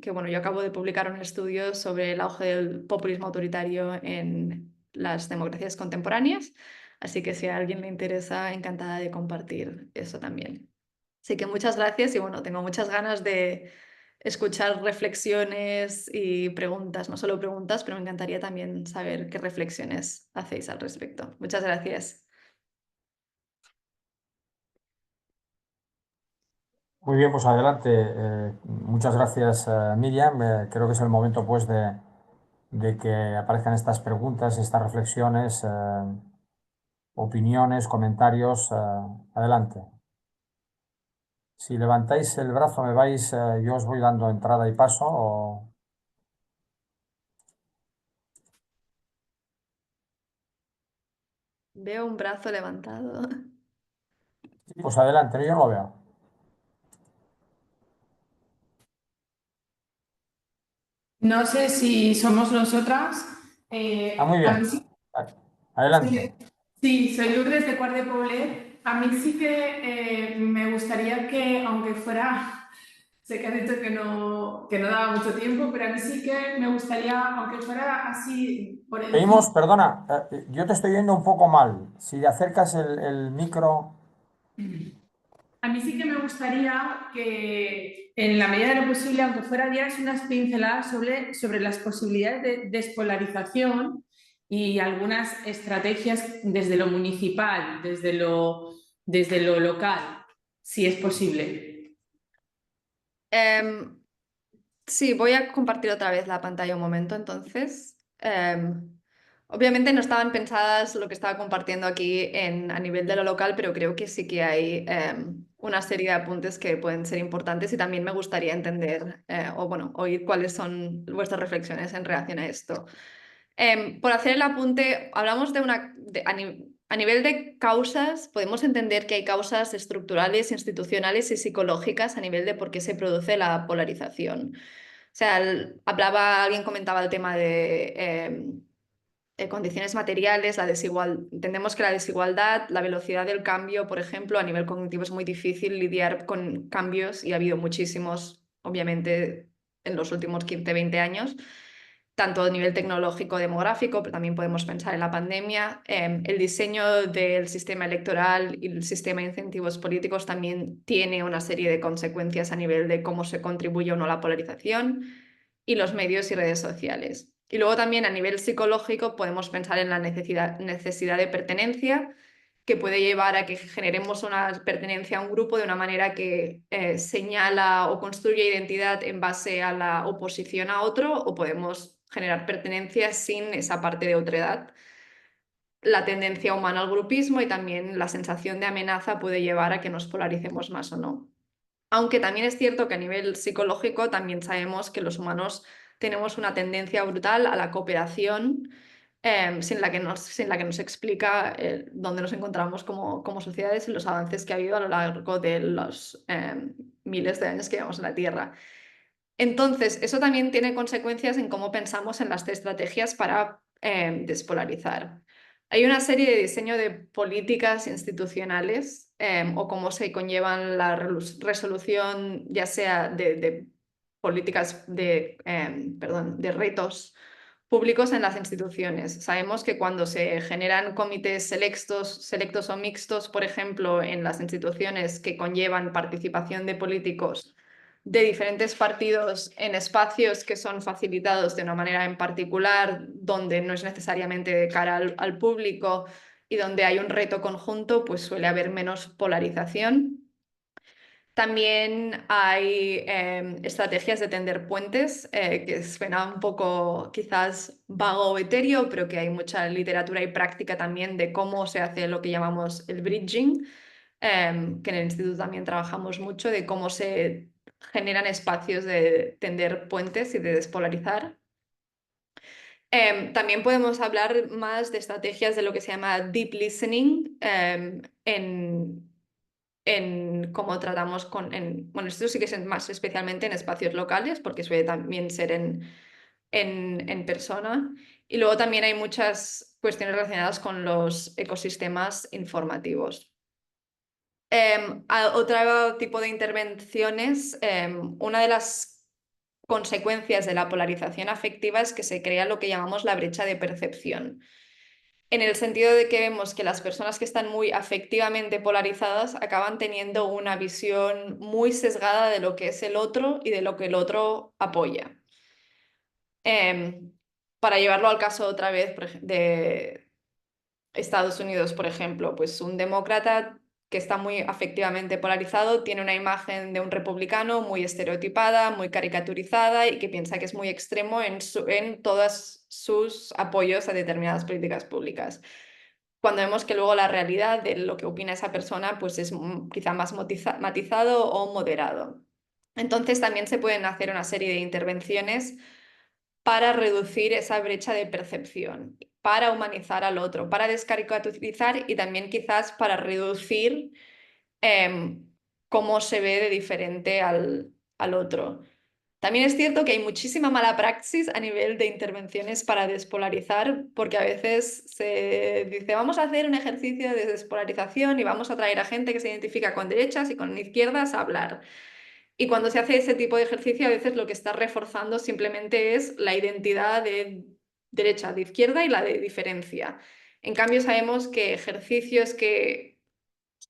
que bueno, yo acabo de publicar un estudio sobre el auge del populismo autoritario en las democracias contemporáneas. Así que si a alguien le interesa, encantada de compartir eso también. Así que muchas gracias y bueno, tengo muchas ganas de escuchar reflexiones y preguntas, no solo preguntas, pero me encantaría también saber qué reflexiones hacéis al respecto. Muchas gracias. Muy bien, pues adelante. Muchas gracias, Miriam. Creo que es el momento pues de que aparezcan estas preguntas, estas reflexiones, opiniones, comentarios. Adelante. Si levantáis el brazo me vais, yo os voy dando entrada y paso. Veo un brazo levantado. Pues adelante, yo no lo veo. No sé si somos nosotras. Muy A mí bien. sí, Adelante. sí, soy Lourdes de Quart de Poblet. A mí sí que me gustaría que, aunque fuera, sé que has dicho que no daba mucho tiempo, pero a mí sí que me gustaría, aunque fuera así por encima. Pedimos, perdona, yo te estoy viendo un poco mal. Si acercas el micro. A mí sí que me gustaría que, en la medida de lo posible, aunque fuera dieras unas pinceladas sobre las posibilidades de despolarización y algunas estrategias desde lo municipal, desde lo local, si es posible. Sí, voy a compartir otra vez la pantalla un momento, entonces. Obviamente no estaban pensadas lo que estaba compartiendo aquí a nivel de lo local, pero creo que sí que hay una serie de apuntes que pueden ser importantes y también me gustaría entender o bueno, oír cuáles son vuestras reflexiones en relación a esto. Por hacer el apunte, hablamos a nivel de causas, podemos entender que hay causas estructurales, institucionales y psicológicas a nivel de por qué se produce la polarización. O sea, alguien comentaba el tema de condiciones materiales, entendemos que la desigualdad, la velocidad del cambio, por ejemplo, a nivel cognitivo es muy difícil lidiar con cambios y ha habido muchísimos, obviamente, en los últimos 15, 20 años, tanto a nivel tecnológico, demográfico, pero también podemos pensar en la pandemia. El diseño del sistema electoral y el sistema de incentivos políticos también tiene una serie de consecuencias a nivel de cómo se contribuye o no a la polarización y los medios y redes sociales. Y luego también a nivel psicológico podemos pensar en la necesidad de pertenencia, que puede llevar a que generemos una pertenencia a un grupo de una manera que señala o construye identidad en base a la oposición a otro, o podemos generar pertenencia sin esa parte de otredad. La tendencia humana al grupismo y también la sensación de amenaza puede llevar a que nos polaricemos más o no. Aunque también es cierto que a nivel psicológico también sabemos que los humanos tenemos una tendencia brutal a la cooperación, sin la que nos explica dónde nos encontramos como sociedades y los avances que ha habido a lo largo de los miles de años que llevamos en la Tierra. Entonces, eso también tiene consecuencias en cómo pensamos en las estrategias para despolarizar. Hay una serie de diseño de políticas institucionales o cómo se conllevan la resolución, ya sea de políticas de retos públicos en las instituciones. Sabemos que cuando se generan comités selectos o mixtos, por ejemplo, en las instituciones que conllevan participación de políticos de diferentes partidos en espacios que son facilitados de una manera en particular, donde no es necesariamente de cara al público y donde hay un reto conjunto, pues suele haber menos polarización. También hay estrategias de tender puentes, que suena un poco quizás vago o etéreo, pero que hay mucha literatura y práctica también de cómo se hace lo que llamamos el bridging, que en el instituto también trabajamos mucho, de cómo se generan espacios de tender puentes y de despolarizar. También podemos hablar más de estrategias de lo que se llama deep listening en cómo tratamos bueno, esto sí que es más especialmente en espacios locales, porque suele también ser en persona. Y luego también hay muchas cuestiones relacionadas con los ecosistemas informativos. Otro tipo de intervenciones, una de las consecuencias de la polarización afectiva es que se crea lo que llamamos la brecha de percepción, en el sentido de que vemos que las personas que están muy afectivamente polarizadas acaban teniendo una visión muy sesgada de lo que es el otro y de lo que el otro apoya. Para llevarlo al caso otra vez de Estados Unidos, por ejemplo, pues un demócrata que está muy afectivamente polarizado tiene una imagen de un republicano muy estereotipada, muy caricaturizada y que piensa que es muy extremo en todos sus apoyos a determinadas políticas públicas. Cuando vemos que luego la realidad de lo que opina esa persona pues es quizá más matizado o moderado. Entonces también se pueden hacer una serie de intervenciones para reducir esa brecha de percepción, para humanizar al otro, para descaricaturizar y también quizás para reducir cómo se ve de diferente al otro. También es cierto que hay muchísima mala praxis a nivel de intervenciones para despolarizar, porque a veces se dice vamos a hacer un ejercicio de despolarización y vamos a traer a gente que se identifica con derechas y con izquierdas a hablar. Y cuando se hace ese tipo de ejercicio, a veces lo que está reforzando simplemente es la identidad de derecha, de izquierda y la de diferencia. En cambio, sabemos que ejercicios que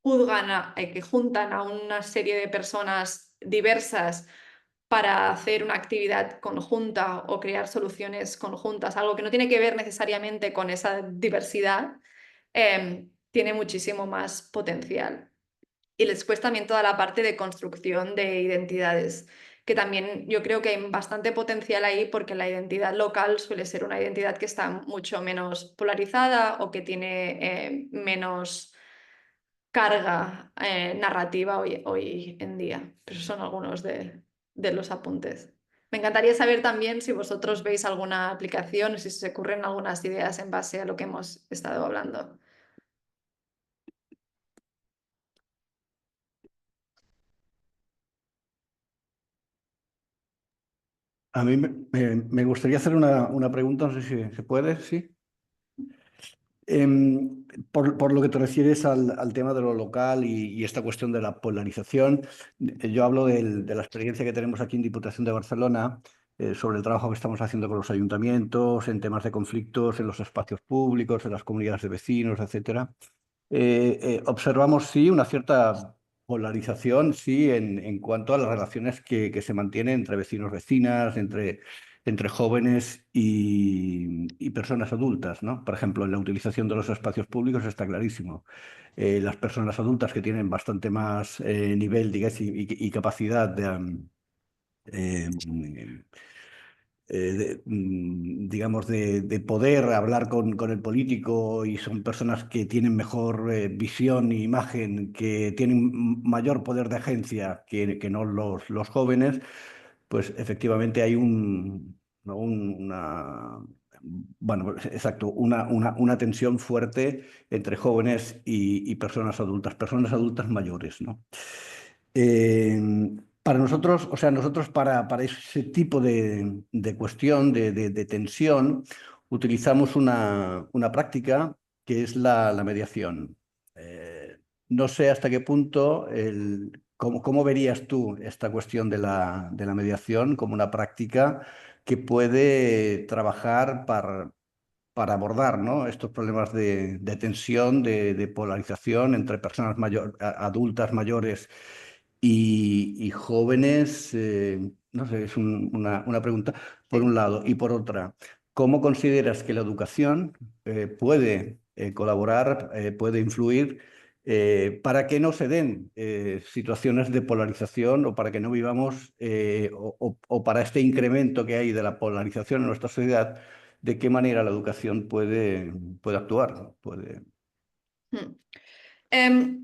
que juntan a una serie de personas diversas para hacer una actividad conjunta o crear soluciones conjuntas, algo que no tiene que ver necesariamente con esa diversidad, tiene muchísimo más potencial. Y después también toda la parte de construcción de identidades, que también yo creo que hay bastante potencial ahí porque la identidad local suele ser una identidad que está mucho menos polarizada o que tiene menos carga narrativa hoy en día. Pero son algunos de los apuntes. Me encantaría saber también si vosotros veis alguna aplicación, si se ocurren algunas ideas en base a lo que hemos estado hablando. A mí me gustaría hacer una pregunta, no sé si se puede, ¿sí? Por lo que te refieres al tema de lo local y esta cuestión de la polarización, yo hablo de la experiencia que tenemos aquí en Diputación de Barcelona sobre el trabajo que estamos haciendo con los ayuntamientos, en temas de conflictos en los espacios públicos, en las comunidades de vecinos, etcétera. Observamos, sí, una cierta polarización, sí, en cuanto a las relaciones que se mantienen entre vecinos, vecinas, entre jóvenes y personas adultas, ¿no? Por ejemplo, en la utilización de los espacios públicos está clarísimo. Las personas adultas que tienen bastante más nivel, digamos, y capacidad eh, digamos, de poder hablar con el político y son personas que tienen mejor visión e imagen, que tienen mayor poder de agencia que no los jóvenes, pues efectivamente hay ¿no? Bueno, exacto, una tensión fuerte entre jóvenes y personas adultas mayores, ¿no? Para nosotros, o sea, nosotros para ese tipo de cuestión, de tensión, utilizamos una práctica que es la mediación. No sé hasta qué punto, ¿cómo verías tú esta cuestión de la mediación como una práctica que puede trabajar para abordar, ¿no? Estos problemas de tensión, de polarización entre personas adultas mayores y jóvenes, no sé, es una pregunta por un lado. Y por otra, ¿cómo consideras que la educación puede colaborar, puede influir para que no se den situaciones de polarización o para que no vivamos, o para este incremento que hay de la polarización en nuestra sociedad? ¿De qué manera la educación puede actuar? Hmm. Em,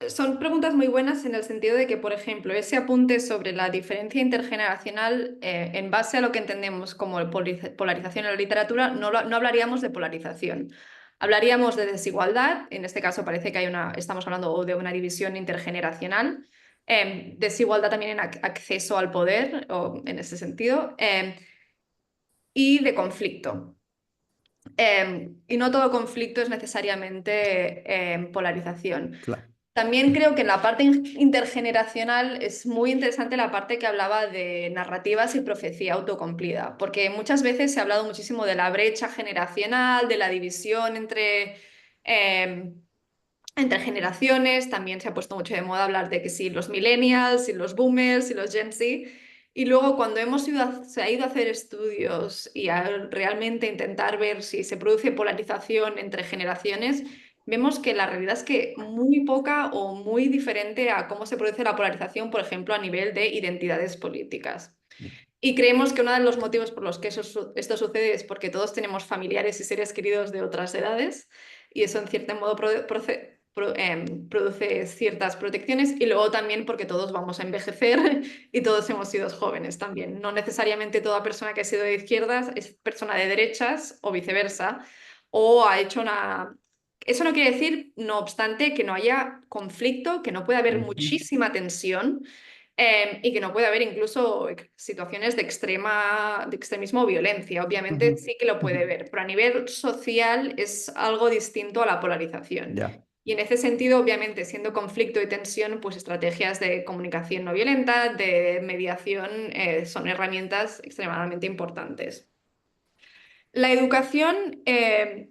Son preguntas muy buenas en el sentido de que, por ejemplo, ese apunte sobre la diferencia intergeneracional, en base a lo que entendemos como polarización en la literatura, no hablaríamos de polarización. Hablaríamos de desigualdad. En este caso parece que estamos hablando de una división intergeneracional. Desigualdad también en acceso al poder, o en ese sentido, y de conflicto. Y no todo conflicto es necesariamente polarización. Claro. También creo que en la parte intergeneracional es muy interesante la parte que hablaba de narrativas y profecía autocumplida, porque muchas veces se ha hablado muchísimo de la brecha generacional, de la división entre generaciones. También se ha puesto mucho de moda hablar de que sí, los millennials y los boomers y los Gen Z. Y luego cuando se ha ido a hacer estudios y a realmente intentar ver si se produce polarización entre generaciones, vemos que la realidad es que muy poca o muy diferente a cómo se produce la polarización, por ejemplo, a nivel de identidades políticas. Y creemos que uno de los motivos por los que esto sucede es porque todos tenemos familiares y seres queridos de otras edades, y eso en cierto modo produce ciertas protecciones, y luego también porque todos vamos a envejecer y todos hemos sido jóvenes también. No necesariamente toda persona que ha sido de izquierdas es persona de derechas o viceversa, o ha hecho una... Eso no quiere decir, no obstante, que no haya conflicto, que no pueda haber muchísima tensión, y que no puede haber incluso situaciones de extremismo o violencia. Obviamente sí que lo puede haber, pero a nivel social es algo distinto a la polarización. Ya. Y en ese sentido, obviamente, siendo conflicto y tensión, pues estrategias de comunicación no violenta, de mediación, son herramientas extremadamente importantes. La educación,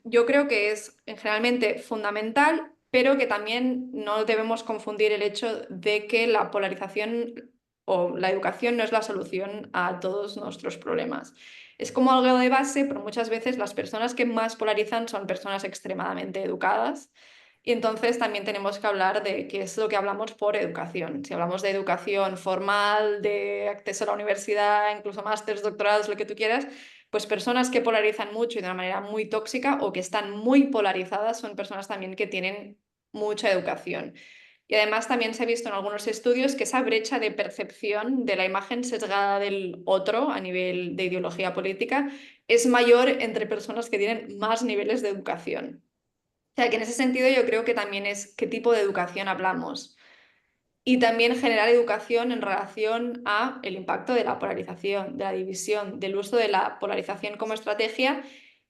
yo creo que es generalmente fundamental, pero que también no debemos confundir el hecho de que la polarización o la educación no es la solución a todos nuestros problemas. Es como algo de base, pero muchas veces las personas que más polarizan son personas extremadamente educadas. Y entonces también tenemos que hablar de qué es lo que hablamos por educación. Si hablamos de educación formal, de acceso a la universidad, incluso másteres, doctorados, lo que tú quieras, pues personas que polarizan mucho y de una manera muy tóxica o que están muy polarizadas son personas también que tienen mucha educación. Y además también se ha visto en algunos estudios que esa brecha de percepción de la imagen sesgada del otro a nivel de ideología política es mayor entre personas que tienen más niveles de educación. O sea que en ese sentido yo creo que también es qué tipo de educación hablamos. Y también generar educación en relación a el impacto de la polarización, de la división, del uso de la polarización como estrategia,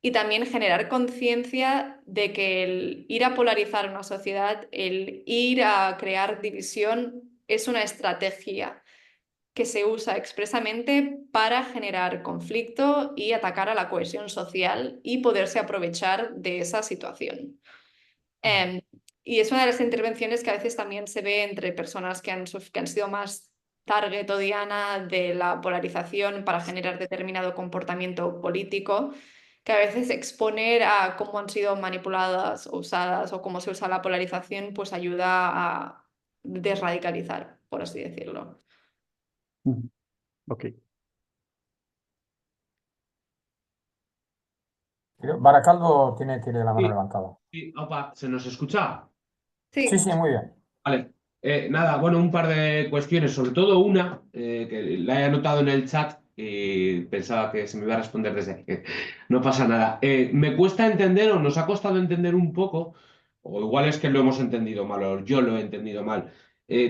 y también generar conciencia de que el ir a polarizar una sociedad, el ir a crear división, es una estrategia que se usa expresamente para generar conflicto y atacar a la cohesión social y poderse aprovechar de esa situación. Y es una de las intervenciones que a veces también se ve entre personas que han sido más target o diana de la polarización para generar determinado comportamiento político, que a veces exponer a cómo han sido manipuladas o usadas o cómo se usa la polarización, pues ayuda a desradicalizar, por así decirlo. Ok. Baracaldo tiene la mano Sí, levantada. sí, opa, ¿se nos escucha? Sí. Sí, muy bien. Vale. Nada, bueno, un par de cuestiones, sobre todo una que la he anotado en el chat y pensaba que se me iba a responder desde ahí. No pasa nada. Me cuesta entender o nos ha costado entender un poco, o igual es que lo hemos entendido mal o yo lo he entendido mal.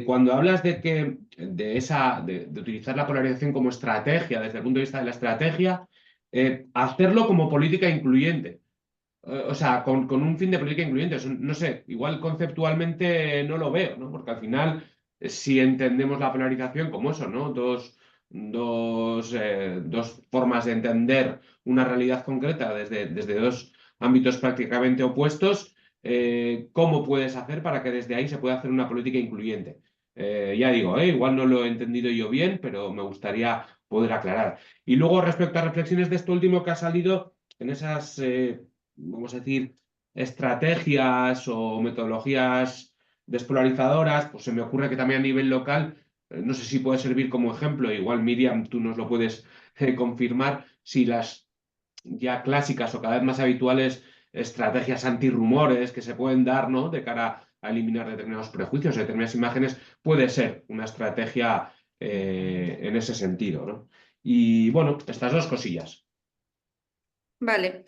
Cuando hablas de utilizar la polarización como estrategia, desde el punto de vista de la estrategia, hacerlo como política incluyente. O sea, con un fin de política incluyente. No sé, igual conceptualmente no lo veo, ¿no? Porque al final, si entendemos la polarización como eso, ¿no? Dos formas de entender una realidad concreta desde dos ámbitos prácticamente opuestos, ¿cómo puedes hacer para que desde ahí se pueda hacer una política incluyente? Ya digo, igual no lo he entendido yo bien, pero me gustaría poder aclarar. Y luego, respecto a reflexiones de esto último que ha salido, en esas, vamos a decir, estrategias o metodologías despolarizadoras, pues se me ocurre que también a nivel local, no sé si puede servir como ejemplo, igual Miriam, tú nos lo puedes confirmar, si las ya clásicas o cada vez más habituales estrategias antirrumores que se pueden dar, ¿no? De cara a eliminar determinados prejuicios, determinadas imágenes, puede ser una estrategia en ese sentido, ¿no? Y bueno, estas dos cosillas. Vale.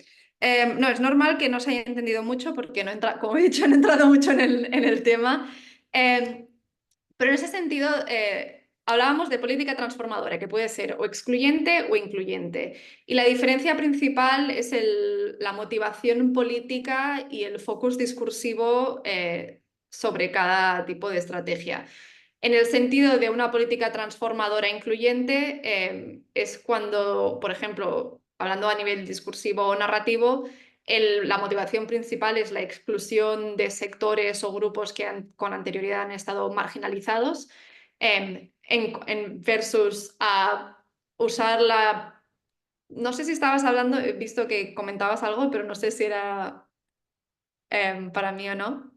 No, es normal que no se haya entendido mucho porque no entra, como he dicho, no he entrado mucho en el tema. Pero en ese sentido, hablábamos de política transformadora, que puede ser o excluyente o incluyente. Y la diferencia principal es la motivación política y el focus discursivo sobre cada tipo de estrategia. En el sentido de una política transformadora incluyente, es cuando, por ejemplo, hablando a nivel discursivo o narrativo, la motivación principal es la exclusión de sectores o grupos que con anterioridad han estado marginalizados, versus a usar la... No sé si estabas hablando, he visto que comentabas algo, pero no sé si era para mí o no.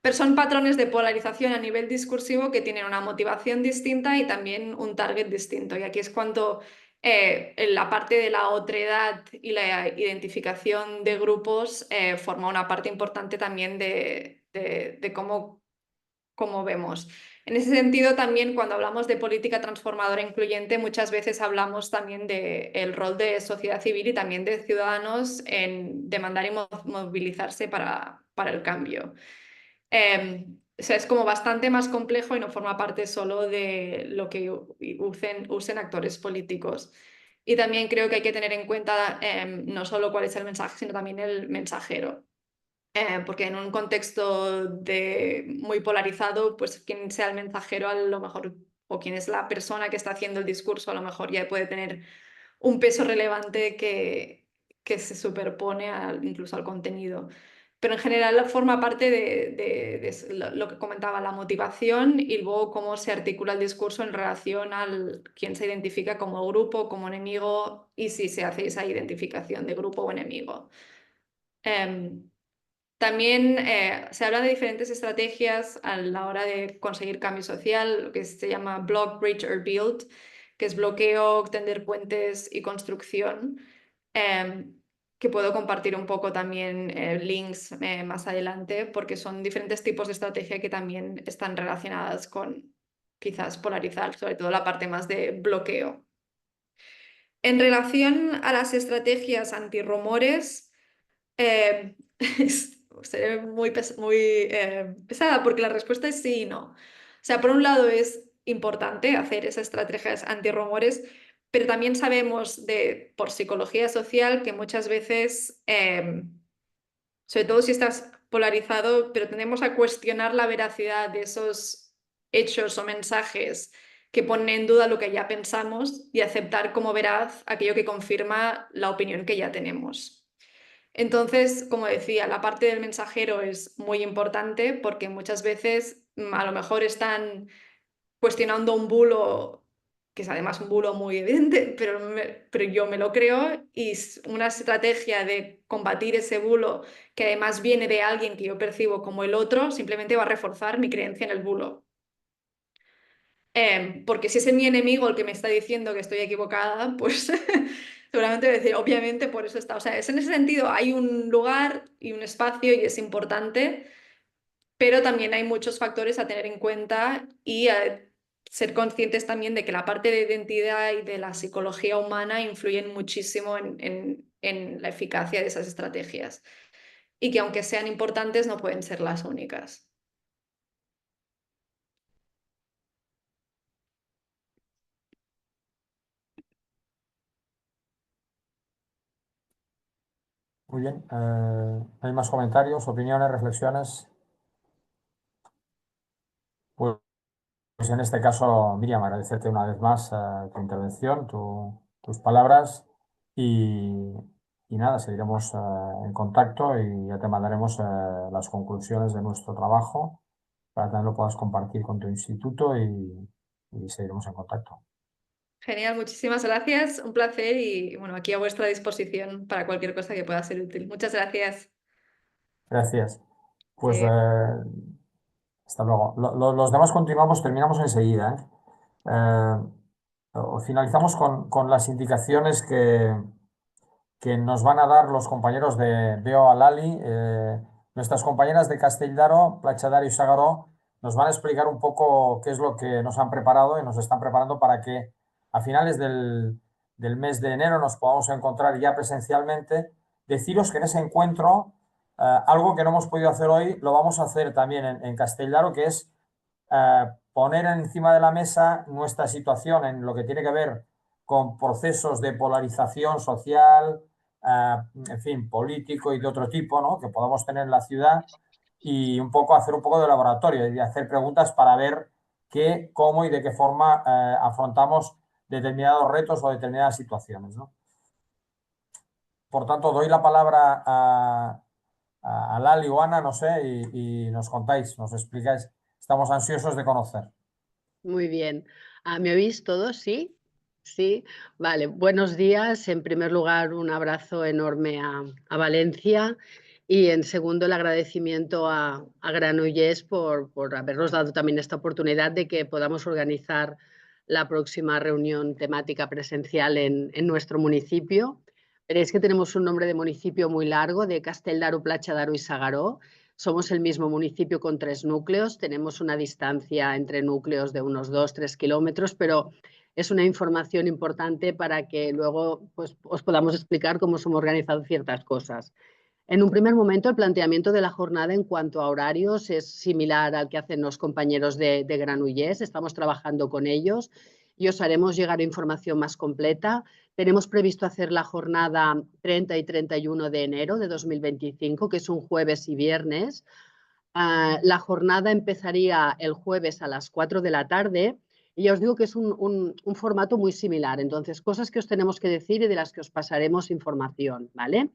Pero son patrones de polarización a nivel discursivo que tienen una motivación distinta y también un target distinto. Y aquí es cuando la parte de la otredad y la identificación de grupos forma una parte importante también de cómo vemos. En ese sentido, también cuando hablamos de política transformadora incluyente, muchas veces hablamos también del rol de sociedad civil y también de ciudadanos en demandar y movilizarse para el cambio. O sea, es como bastante más complejo y no forma parte solo de lo que usen actores políticos. Y también creo que hay que tener en cuenta no solo cuál es el mensaje, sino también el mensajero. Porque en un contexto muy polarizado, pues quien sea el mensajero a lo mejor, o quien es la persona que está haciendo el discurso, a lo mejor ya puede tener un peso relevante que se superpone incluso al contenido. Pero en general forma parte de lo que comentaba, la motivación y luego cómo se articula el discurso en relación al quién se identifica como grupo, como enemigo y si se hace esa identificación de grupo o enemigo. También se habla de diferentes estrategias a la hora de conseguir cambio social, lo que se llama block, bridge or build, que es bloqueo, tender puentes y construcción, que puedo compartir un poco también links más adelante, porque son diferentes tipos de estrategia que también están relacionadas con quizás polarizar, sobre todo la parte más de bloqueo. En relación a las estrategias antirrumores, seré muy pesada porque la respuesta es sí y no. O sea, por un lado es importante hacer esas estrategias antirrumores, pero también sabemos por psicología social que muchas veces, sobre todo si estás polarizado, pero tendemos a cuestionar la veracidad de esos hechos o mensajes que ponen en duda lo que ya pensamos y aceptar como veraz aquello que confirma la opinión que ya tenemos. Entonces, como decía, la parte del mensajero es muy importante porque muchas veces a lo mejor están cuestionando un bulo, que es además un bulo muy evidente, pero yo me lo creo y es una estrategia de combatir ese bulo que además viene de alguien que yo percibo como el otro, simplemente va a reforzar mi creencia en el bulo. Porque si es mi enemigo el que me está diciendo que estoy equivocada, pues seguramente voy a decir, obviamente por eso está. O sea, en ese sentido hay un lugar y un espacio y es importante, pero también hay muchos factores a tener en cuenta y a ser conscientes también de que la parte de identidad y de la psicología humana influyen muchísimo en la eficacia de esas estrategias y que aunque sean importantes no pueden ser las únicas. Muy bien. ¿Hay más comentarios, opiniones, reflexiones? Pues en este caso, Miriam, agradecerte una vez más tu intervención, tus palabras y, y nada, seguiremos en contacto y ya te mandaremos las conclusiones de nuestro trabajo para que también lo puedas compartir con tu instituto y seguiremos en contacto. Genial, muchísimas gracias, un placer y bueno, aquí a vuestra disposición para cualquier cosa que pueda ser útil. Muchas gracias. Gracias. Pues Sí. hasta luego. Los demás continuamos, terminamos enseguida, finalizamos con las indicaciones que nos van a dar los compañeros de Veo a Lali. Nuestras compañeras de Castelldaro, Platja y Sagaró nos van a explicar un poco qué es lo que nos han preparado y nos están preparando para que a finales del mes de enero nos podamos encontrar ya presencialmente. Deciros que en ese encuentro, algo que no hemos podido hacer hoy, lo vamos a hacer también en Castelldaro, que es poner encima de la mesa nuestra situación en lo que tiene que ver con procesos de polarización social, en fin, político y de otro tipo, ¿no?, que podamos tener en la ciudad, y un poco hacer un poco de laboratorio y hacer preguntas para ver qué, cómo y de qué forma afrontamos determinados retos o determinadas situaciones, ¿no? Por tanto, doy la palabra a Lali o Ana, no sé, y nos contáis, nos explicáis. Estamos ansiosos de conocer. Muy bien. ¿Me oís todos? ¿Sí? Sí. Vale. Buenos días. En primer lugar, un abrazo enorme a Valencia y en segundo, el agradecimiento a Granollers por habernos dado también esta oportunidad de que podamos organizar la próxima reunión temática presencial en nuestro municipio. Veréis que tenemos un nombre de municipio muy largo, de Castelldaro, Platja d'Aro y Sagaró. Somos el mismo municipio con 3 núcleos, tenemos una distancia entre núcleos de unos 2-3 kilómetros, pero es una información importante para que luego pues, os podamos explicar cómo somos organizados ciertas cosas. En un primer momento, el planteamiento de la jornada en cuanto a horarios es similar al que hacen los compañeros de Granollers. Estamos trabajando con ellos y os haremos llegar información más completa. Tenemos previsto hacer la jornada 30 y 31 de enero de 2025, que es un jueves y viernes. La jornada empezaría el jueves a las 4 de la tarde y ya os digo que es un formato muy similar. Entonces, cosas que os tenemos que decir y de las que os pasaremos información, ¿vale?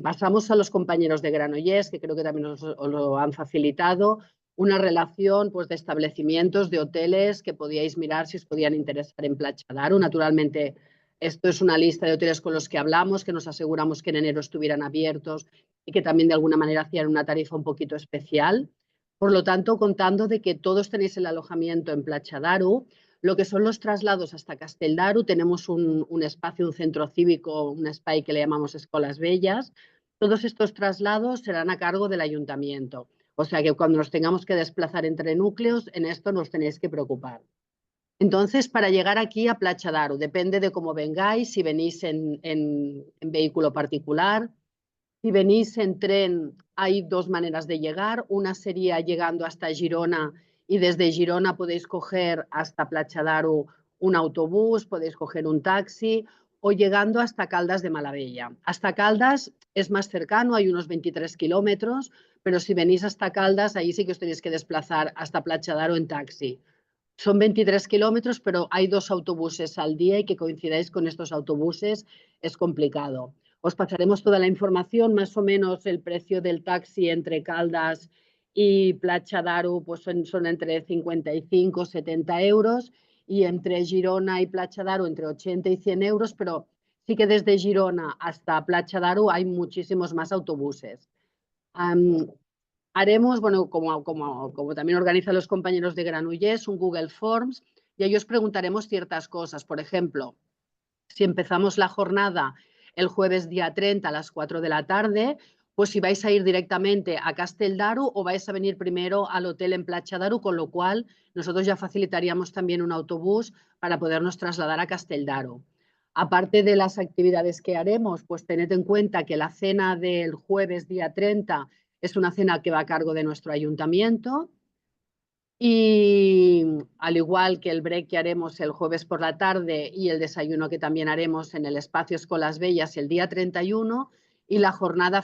Pasamos a los compañeros de Granollers, que creo que también os lo han facilitado, una relación pues, de establecimientos, de hoteles que podíais mirar si os podían interesar en Platja d'Aro. Naturalmente, esto es una lista de hoteles con los que hablamos, que nos aseguramos que en enero estuvieran abiertos y que también de alguna manera hacían una tarifa un poquito especial. Por lo tanto, contando de que todos tenéis el alojamiento en Platja d'Aro, lo que son los traslados hasta Castelldaro, tenemos un espacio, un centro cívico, un espai que le llamamos Escolas Bellas. Todos estos traslados serán a cargo del ayuntamiento. O sea que cuando nos tengamos que desplazar entre núcleos, en esto no os tenéis que preocupar. Entonces, para llegar aquí a Platja d'Aro, depende de cómo vengáis, si venís en vehículo particular. Si venís en tren, hay 2 maneras de llegar. Una sería llegando hasta Girona y desde Girona podéis coger hasta Platja d'Aro un autobús, podéis coger un taxi o llegando hasta Caldas de Malavella. Hasta Caldas es más cercano, hay unos 23 kilómetros, pero si venís hasta Caldas, ahí sí que os tenéis que desplazar hasta Platja d'Aro en taxi. Son 23 kilómetros, pero hay 2 autobuses al día y que coincidáis con estos autobuses es complicado. Os pasaremos toda la información, más o menos el precio del taxi entre Caldas y Platja d'Aro pues son entre 55 y 70 euros y entre Girona y Platja d'Aro entre 80 y 100 euros, pero sí que desde Girona hasta Platja d'Aro hay muchísimos más autobuses. Haremos, bueno, como también organizan los compañeros de Granollers, un Google Forms y ahí os preguntaremos ciertas cosas. Por ejemplo, si empezamos la jornada el jueves día 30 a las 4 de la tarde, pues si vais a ir directamente a Castelldaro o vais a venir primero al hotel en Platja d'Aro, con lo cual nosotros ya facilitaríamos también un autobús para podernos trasladar a Castelldaro. Aparte de las actividades que haremos, pues tened en cuenta que la cena del jueves día 30 es una cena que va a cargo de nuestro ayuntamiento. Y al igual que el break que haremos el jueves por la tarde y el desayuno que también haremos en el espacio Escolas Bellas el día 31 y la jornada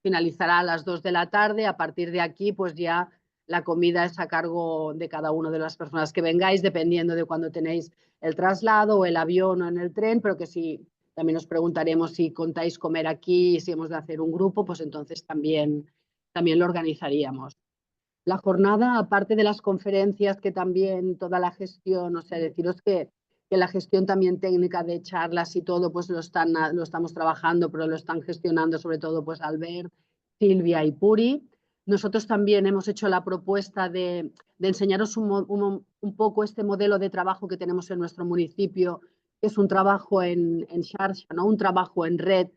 finalizará a las 2 de la tarde. A partir de aquí pues ya la comida es a cargo de cada una de las personas que vengáis dependiendo de cuándo tenéis el traslado o el avión o en el tren, pero que si también os preguntaremos si contáis comer aquí y si hemos de hacer un grupo, pues entonces también lo organizaríamos. La jornada, aparte de las conferencias, que también toda la gestión, o sea, deciros que la gestión también técnica de charlas y todo, pues lo estamos trabajando, pero lo están gestionando sobre todo pues Albert, Silvia y Puri. Nosotros también hemos hecho la propuesta de enseñaros un poco este modelo de trabajo que tenemos en nuestro municipio, que es un trabajo en xarxa, ¿no? Un trabajo en red,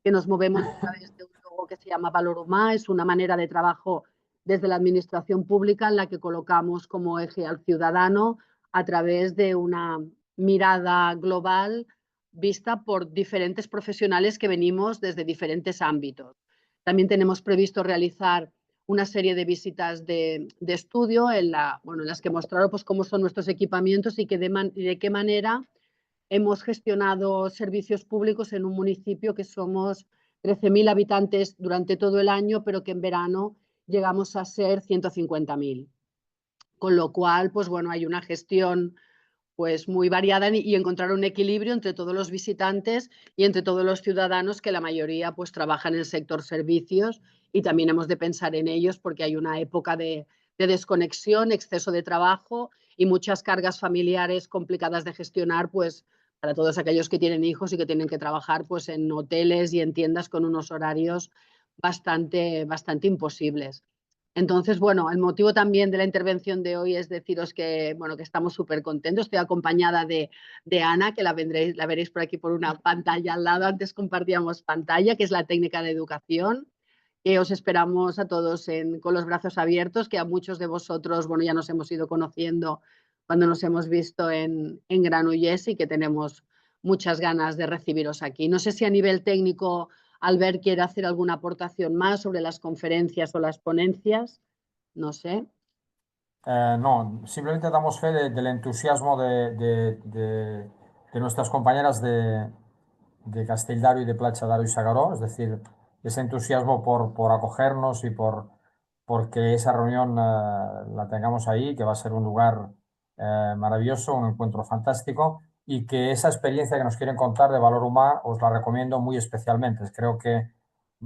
que nos movemos a través de un logo que se llama Valor Humà. Es una manera de trabajo desde la administración pública en la que colocamos como eje al ciudadano a través de una mirada global vista por diferentes profesionales que venimos desde diferentes ámbitos. También tenemos previsto realizar una serie de visitas de estudio en las que mostraron pues, cómo son nuestros equipamientos y de qué manera hemos gestionado servicios públicos en un municipio que somos 13.000 habitantes durante todo el año, pero que en verano llegamos a ser 150.000. Con lo cual, pues bueno, hay una gestión pues muy variada y encontrar un equilibrio entre todos los visitantes y entre todos los ciudadanos, que la mayoría pues trabajan en el sector servicios, y también hemos de pensar en ellos porque hay una época de desconexión, exceso de trabajo y muchas cargas familiares complicadas de gestionar, pues para todos aquellos que tienen hijos y que tienen que trabajar pues en hoteles y en tiendas con unos horarios bastante imposibles. Entonces, bueno, el motivo también de la intervención de hoy es deciros que, bueno, que estamos súper contentos. Estoy acompañada de Ana, que la veréis por aquí por una pantalla al lado. Antes compartíamos pantalla, que es la técnica de educación. Os esperamos a todos con los brazos abiertos, que a muchos de vosotros, bueno, ya nos hemos ido conociendo cuando nos hemos visto en Granollers, y que tenemos muchas ganas de recibiros aquí. No sé si a nivel técnico Albert quiere hacer alguna aportación más sobre las conferencias o las ponencias. No sé. No, simplemente damos fe del entusiasmo de nuestras compañeras de Castell d'Aro y de Platja d'Aro y S'Agaró, es decir, ese entusiasmo por acogernos y porque esa reunión la tengamos ahí, que va a ser un lugar maravilloso, un encuentro fantástico, y que esa experiencia que nos quieren contar de Valor Humà os la recomiendo muy especialmente. Creo que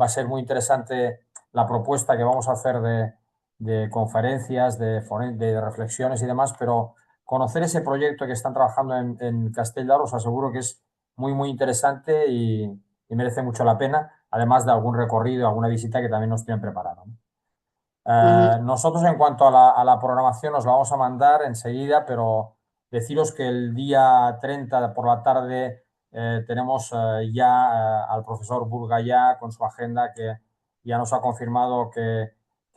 va a ser muy interesante la propuesta que vamos a hacer de conferencias, de reflexiones y demás, pero conocer ese proyecto que están trabajando en Castell d'Aro os aseguro que es muy interesante y merece mucho la pena, además de algún recorrido, alguna visita que también nos tienen preparado. Nosotros, en cuanto a la programación, os la vamos a mandar enseguida, pero deciros que el día 30 por la tarde tenemos ya al profesor Burgallá con su agenda, que ya nos ha confirmado que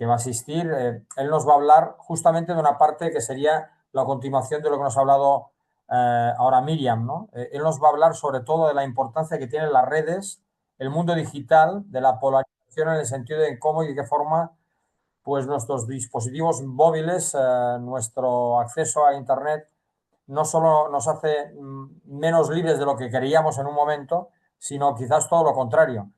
va a asistir. Él nos va a hablar justamente de una parte que sería la continuación de lo que nos ha hablado ahora Miriam, ¿no? Él nos va a hablar sobre todo de la importancia que tienen las redes, el mundo digital, de la polarización en el sentido de cómo y de qué forma pues nuestros dispositivos móviles, nuestro acceso a Internet, no solo nos hace menos libres de lo que queríamos en un momento, sino quizás todo lo contrario.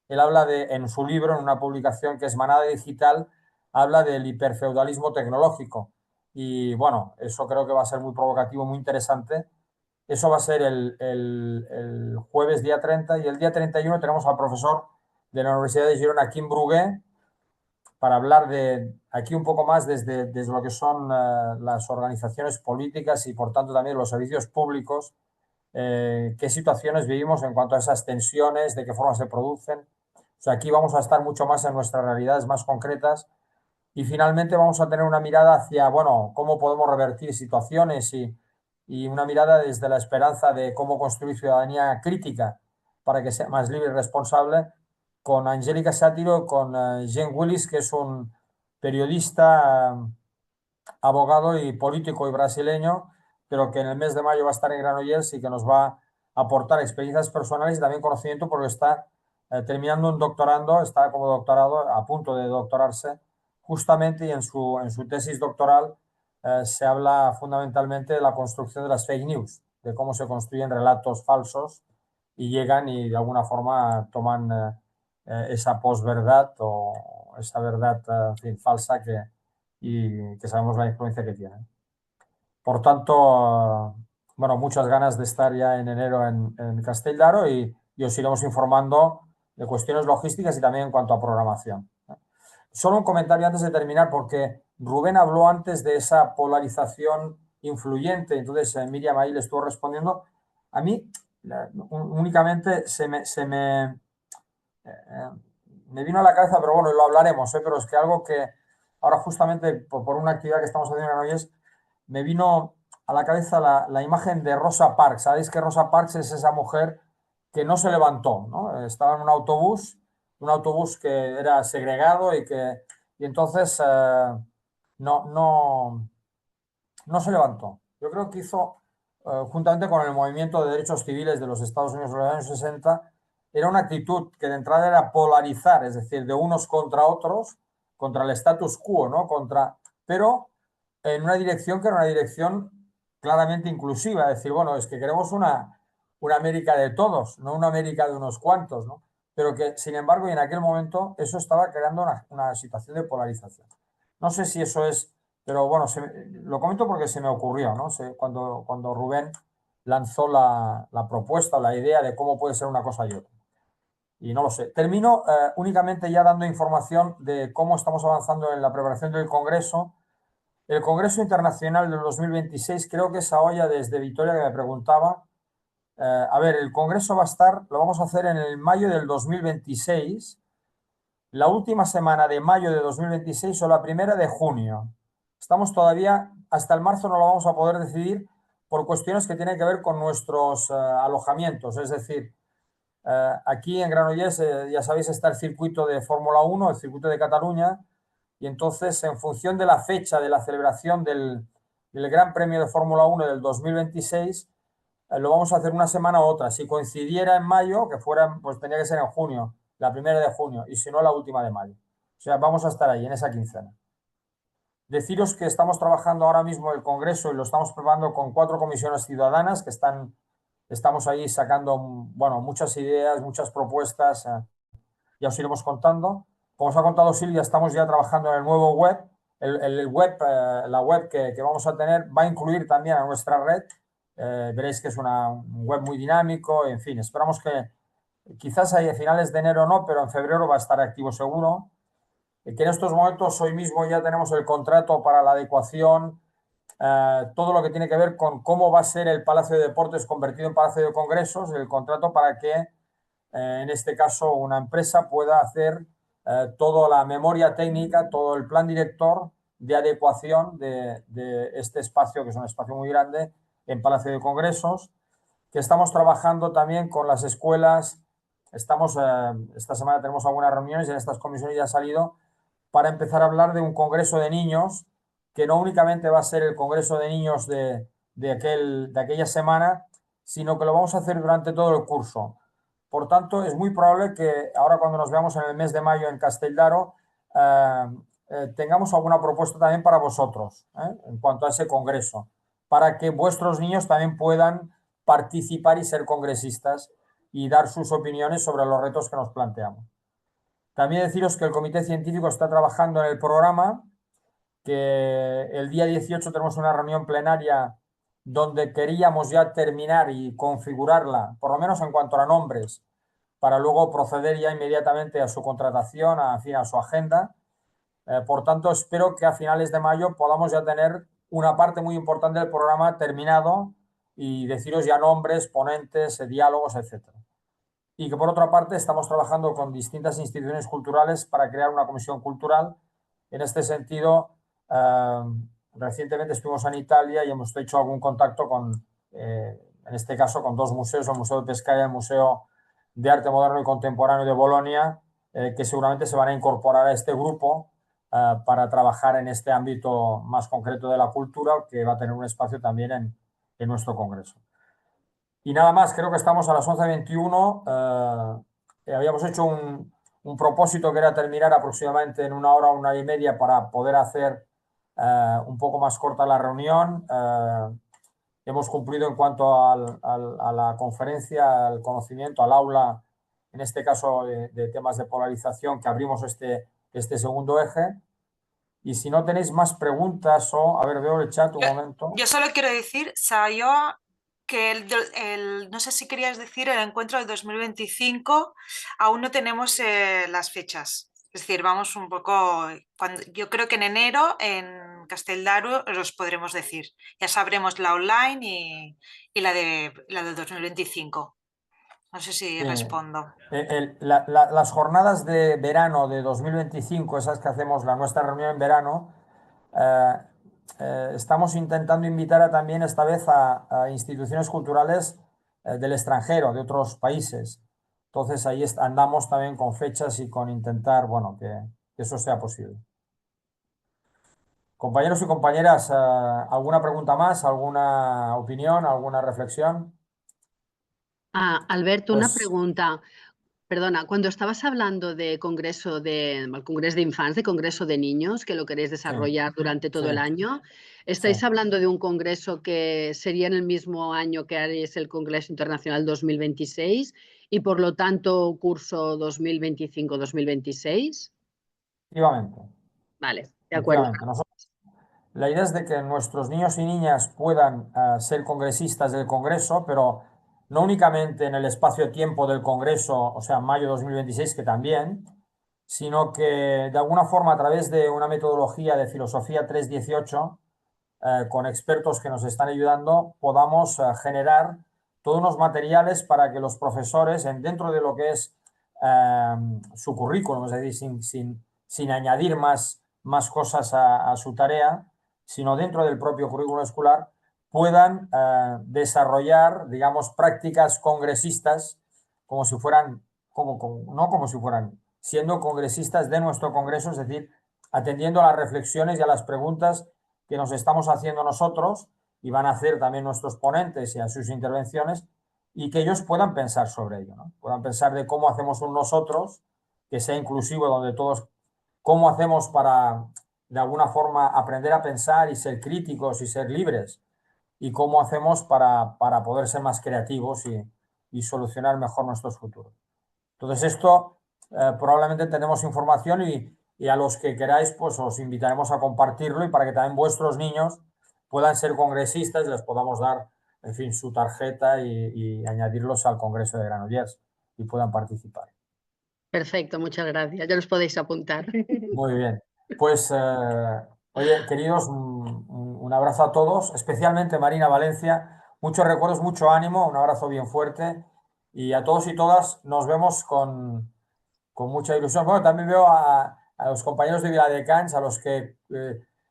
Él habla en su libro, en una publicación que es Manada Digital, habla del hiperfeudalismo tecnológico. Y bueno, eso creo que va a ser muy provocativo, muy interesante. Eso va a ser el jueves día 30, y el día 31 tenemos al profesor de la Universidad de Girona, Quim Brugué, para hablar de aquí un poco más desde lo que son las organizaciones políticas y por tanto también los servicios públicos, qué situaciones vivimos en cuanto a esas tensiones, de qué forma se producen. O sea, aquí vamos a estar mucho más en nuestras realidades más concretas, y finalmente vamos a tener una mirada hacia, bueno, cómo podemos revertir situaciones y una mirada desde la esperanza de cómo construir ciudadanía crítica para que sea más libre y responsable, con Angélica Sátiro, con Jean Willis, que es un periodista, abogado y político y brasileño, pero que en el mes de mayo va a estar en Granollers y que nos va a aportar experiencias personales y también conocimiento, porque está terminando un doctorando, está como doctorado, a punto de doctorarse justamente, y en su tesis doctoral se habla fundamentalmente de la construcción de las fake news, de cómo se construyen relatos falsos y llegan y de alguna forma toman esa posverdad o esa verdad en fin, falsa y que sabemos la influencia que tiene. Por tanto, bueno, muchas ganas de estar ya en enero en Castell d'Aro, y os iremos informando de cuestiones logísticas y también en cuanto a programación. Solo un comentario antes de terminar, porque Rubén habló antes de esa polarización influyente, entonces Miriam ahí le estuvo respondiendo. A mí únicamente me vino a la cabeza, pero bueno, lo hablaremos, pero es que algo que ahora justamente por una actividad que estamos haciendo en Granollers, me vino a la cabeza la imagen de Rosa Parks. Sabéis que Rosa Parks es esa mujer que no se levantó, ¿no? Estaba en un autobús que era segregado y entonces no se levantó. Yo creo que hizo, juntamente con el movimiento de derechos civiles de los Estados Unidos de los años 60, era una actitud que de entrada era polarizar, es decir, de unos contra otros, contra el status quo, ¿no? Pero en una dirección que era una dirección claramente inclusiva, es decir, bueno, es que queremos una América de todos, no una América de unos cuantos, ¿no? Pero que, sin embargo, y en aquel momento eso estaba creando una situación de polarización. No sé si eso es, pero bueno, lo comento porque se me ocurrió, ¿no? Cuando Rubén lanzó la propuesta, la idea de cómo puede ser una cosa y otra. Y no lo sé. Termino únicamente ya dando información de cómo estamos avanzando en la preparación del Congreso. El Congreso Internacional del 2026, creo que esa olla desde Vitoria que me preguntaba. A ver, el Congreso lo vamos a hacer en el mayo del 2026, la última semana de mayo de 2026 o la primera de junio. Estamos todavía, hasta el marzo no lo vamos a poder decidir por cuestiones que tienen que ver con nuestros alojamientos. Es decir, aquí en Granollers, ya sabéis, está el circuito de Fórmula 1, el circuito de Cataluña, y entonces, en función de la fecha de la celebración del Gran Premio de Fórmula 1 del 2026, lo vamos a hacer una semana u otra. Si coincidiera en mayo, que fuera, pues tenía que ser en junio, la primera de junio, y si no, la última de mayo. O sea, vamos a estar ahí, en esa quincena. Deciros que estamos trabajando ahora mismo el Congreso y lo estamos preparando con 4 comisiones ciudadanas que estamos ahí sacando, bueno, muchas ideas, muchas propuestas, ya os iremos contando. Como os ha contado Silvia, estamos ya trabajando en el nuevo web. La web que vamos a tener va a incluir también a nuestra red. Veréis que es un web muy dinámico, en fin, esperamos que quizás a finales de enero no, pero en febrero va a estar activo seguro. Que en estos momentos, hoy mismo ya tenemos el contrato para la adecuación, todo lo que tiene que ver con cómo va a ser el Palacio de Deportes convertido en Palacio de Congresos, el contrato para que, en este caso, una empresa pueda hacer toda la memoria técnica, todo el plan director de adecuación de este espacio, que es un espacio muy grande, en Palacio de Congresos, que estamos trabajando también con las escuelas. Esta semana tenemos algunas reuniones y en estas comisiones ya ha salido para empezar a hablar de un congreso de niños, que no únicamente va a ser el congreso de niños de aquella semana, sino que lo vamos a hacer durante todo el curso. Por tanto, es muy probable que ahora cuando nos veamos en el mes de mayo en Castelldaro, tengamos alguna propuesta también para vosotros, en cuanto a ese congreso, para que vuestros niños también puedan participar y ser congresistas y dar sus opiniones sobre los retos que nos planteamos. También deciros que el Comité Científico está trabajando en el programa, que el día 18 tenemos una reunión plenaria donde queríamos ya terminar y configurarla, por lo menos en cuanto a nombres, para luego proceder ya inmediatamente a su contratación, a su agenda. Por tanto, espero que a finales de mayo podamos ya tener una parte muy importante del programa terminado y deciros ya nombres, ponentes, diálogos, etcétera. Y que por otra parte estamos trabajando con distintas instituciones culturales para crear una comisión cultural. En este sentido, recientemente estuvimos en Italia y hemos hecho algún contacto en este caso, con 2 museos, el Museo de Pescara y el Museo de Arte Moderno y Contemporáneo de Bolonia, que seguramente se van a incorporar a este grupo para trabajar en este ámbito más concreto de la cultura, que va a tener un espacio también en nuestro congreso. Y nada más, creo que estamos a las 11:21. Habíamos hecho un propósito que era terminar aproximadamente en 1 hora, 1 hora y media para poder hacer un poco más corta la reunión. Hemos cumplido en cuanto a la conferencia, al conocimiento, al aula, en este caso de temas de polarización, que abrimos este segundo eje. Y si no tenéis más preguntas a ver, veo el chat un momento. Yo solo quiero decir, Sayoa, que no sé si querías decir el encuentro del 2025, aún no tenemos las fechas. Es decir, vamos un poco, yo creo que en enero en Castelldaro los podremos decir. Ya sabremos la online y la del 2025. No sé si Sí. respondo. Las jornadas de verano de 2025, esas que hacemos la nuestra reunión en verano, estamos intentando invitar también esta vez a instituciones culturales del extranjero, de otros países. Entonces ahí andamos también con fechas y con intentar, bueno, que eso sea posible. Compañeros y compañeras, ¿alguna pregunta más? ¿Alguna opinión? ¿Alguna reflexión? Alberto, una Pues pregunta. Perdona, cuando estabas hablando de congreso de infants, de congreso de niños, que lo queréis sí, desarrollar durante todo el sí, año, sí. ¿estáis hablando de un congreso que sería en el mismo año que haréis el Congreso Internacional 2026 y por lo tanto curso 2025-2026? Efectivamente, Vale, de acuerdo. efectivamente. La idea es de que nuestros niños y niñas puedan ser congresistas del Congreso, pero no únicamente en el espacio-tiempo del Congreso, o sea, mayo 2026, que también, sino que de alguna forma a través de una metodología de filosofía 318, con expertos que nos están ayudando, podamos generar todos unos materiales para que los profesores, dentro de lo que es su currículum, es decir, sin añadir más cosas a su tarea, sino dentro del propio currículum escolar, puedan desarrollar, digamos, prácticas congresistas como si fueran, no como si fueran, siendo congresistas de nuestro Congreso, es decir, atendiendo a las reflexiones y a las preguntas que nos estamos haciendo nosotros y van a hacer también nuestros ponentes y a sus intervenciones, y que ellos puedan pensar sobre ello, ¿no? Puedan pensar de cómo hacemos un nosotros que sea inclusivo, donde todos, cómo hacemos para de alguna forma aprender a pensar y ser críticos y ser libres, y cómo hacemos para poder ser más creativos y solucionar mejor nuestros futuros. Entonces esto probablemente tenemos información y a los que queráis pues os invitaremos a compartirlo y para que también vuestros niños puedan ser congresistas y les podamos dar, en fin, su tarjeta y añadirlos al Congreso de Granollers y puedan participar. Perfecto, muchas gracias. Ya los podéis apuntar. Muy bien. Pues, oye, queridos, un abrazo a todos, especialmente Marina Valencia. Muchos recuerdos, mucho ánimo, un abrazo bien fuerte. Y a todos y todas nos vemos con mucha ilusión. Bueno, también veo a los compañeros de Viladecans, a los que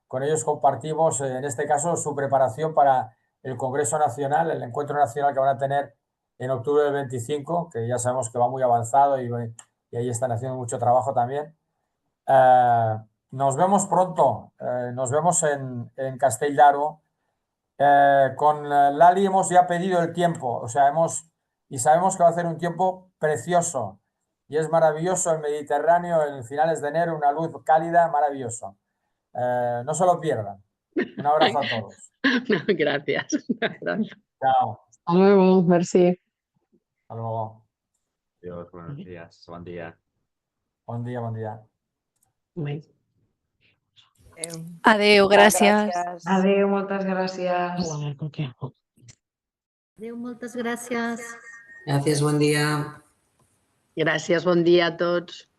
con ellos compartimos, en este caso, su preparación para el Congreso Nacional, el encuentro nacional que van a tener en octubre del 25, que ya sabemos que va muy avanzado y ahí están haciendo mucho trabajo también. Nos vemos pronto, nos vemos en Castelldaro. Con Lali hemos ya pedido el tiempo, o sea, y sabemos que va a ser un tiempo precioso y es maravilloso el Mediterráneo en finales de enero, una luz cálida, maravilloso. No se lo pierdan. Un abrazo a todos. Gracias. Chao. Hasta luego, merci. Hasta luego. Adiós, buenos días, buen día. Buen día, buen día. Adeu, gràcies. Adéu, moltes gràcies. Adéu, moltes gràcies. Gracias, buen día. Gràcies, bon dia a tots.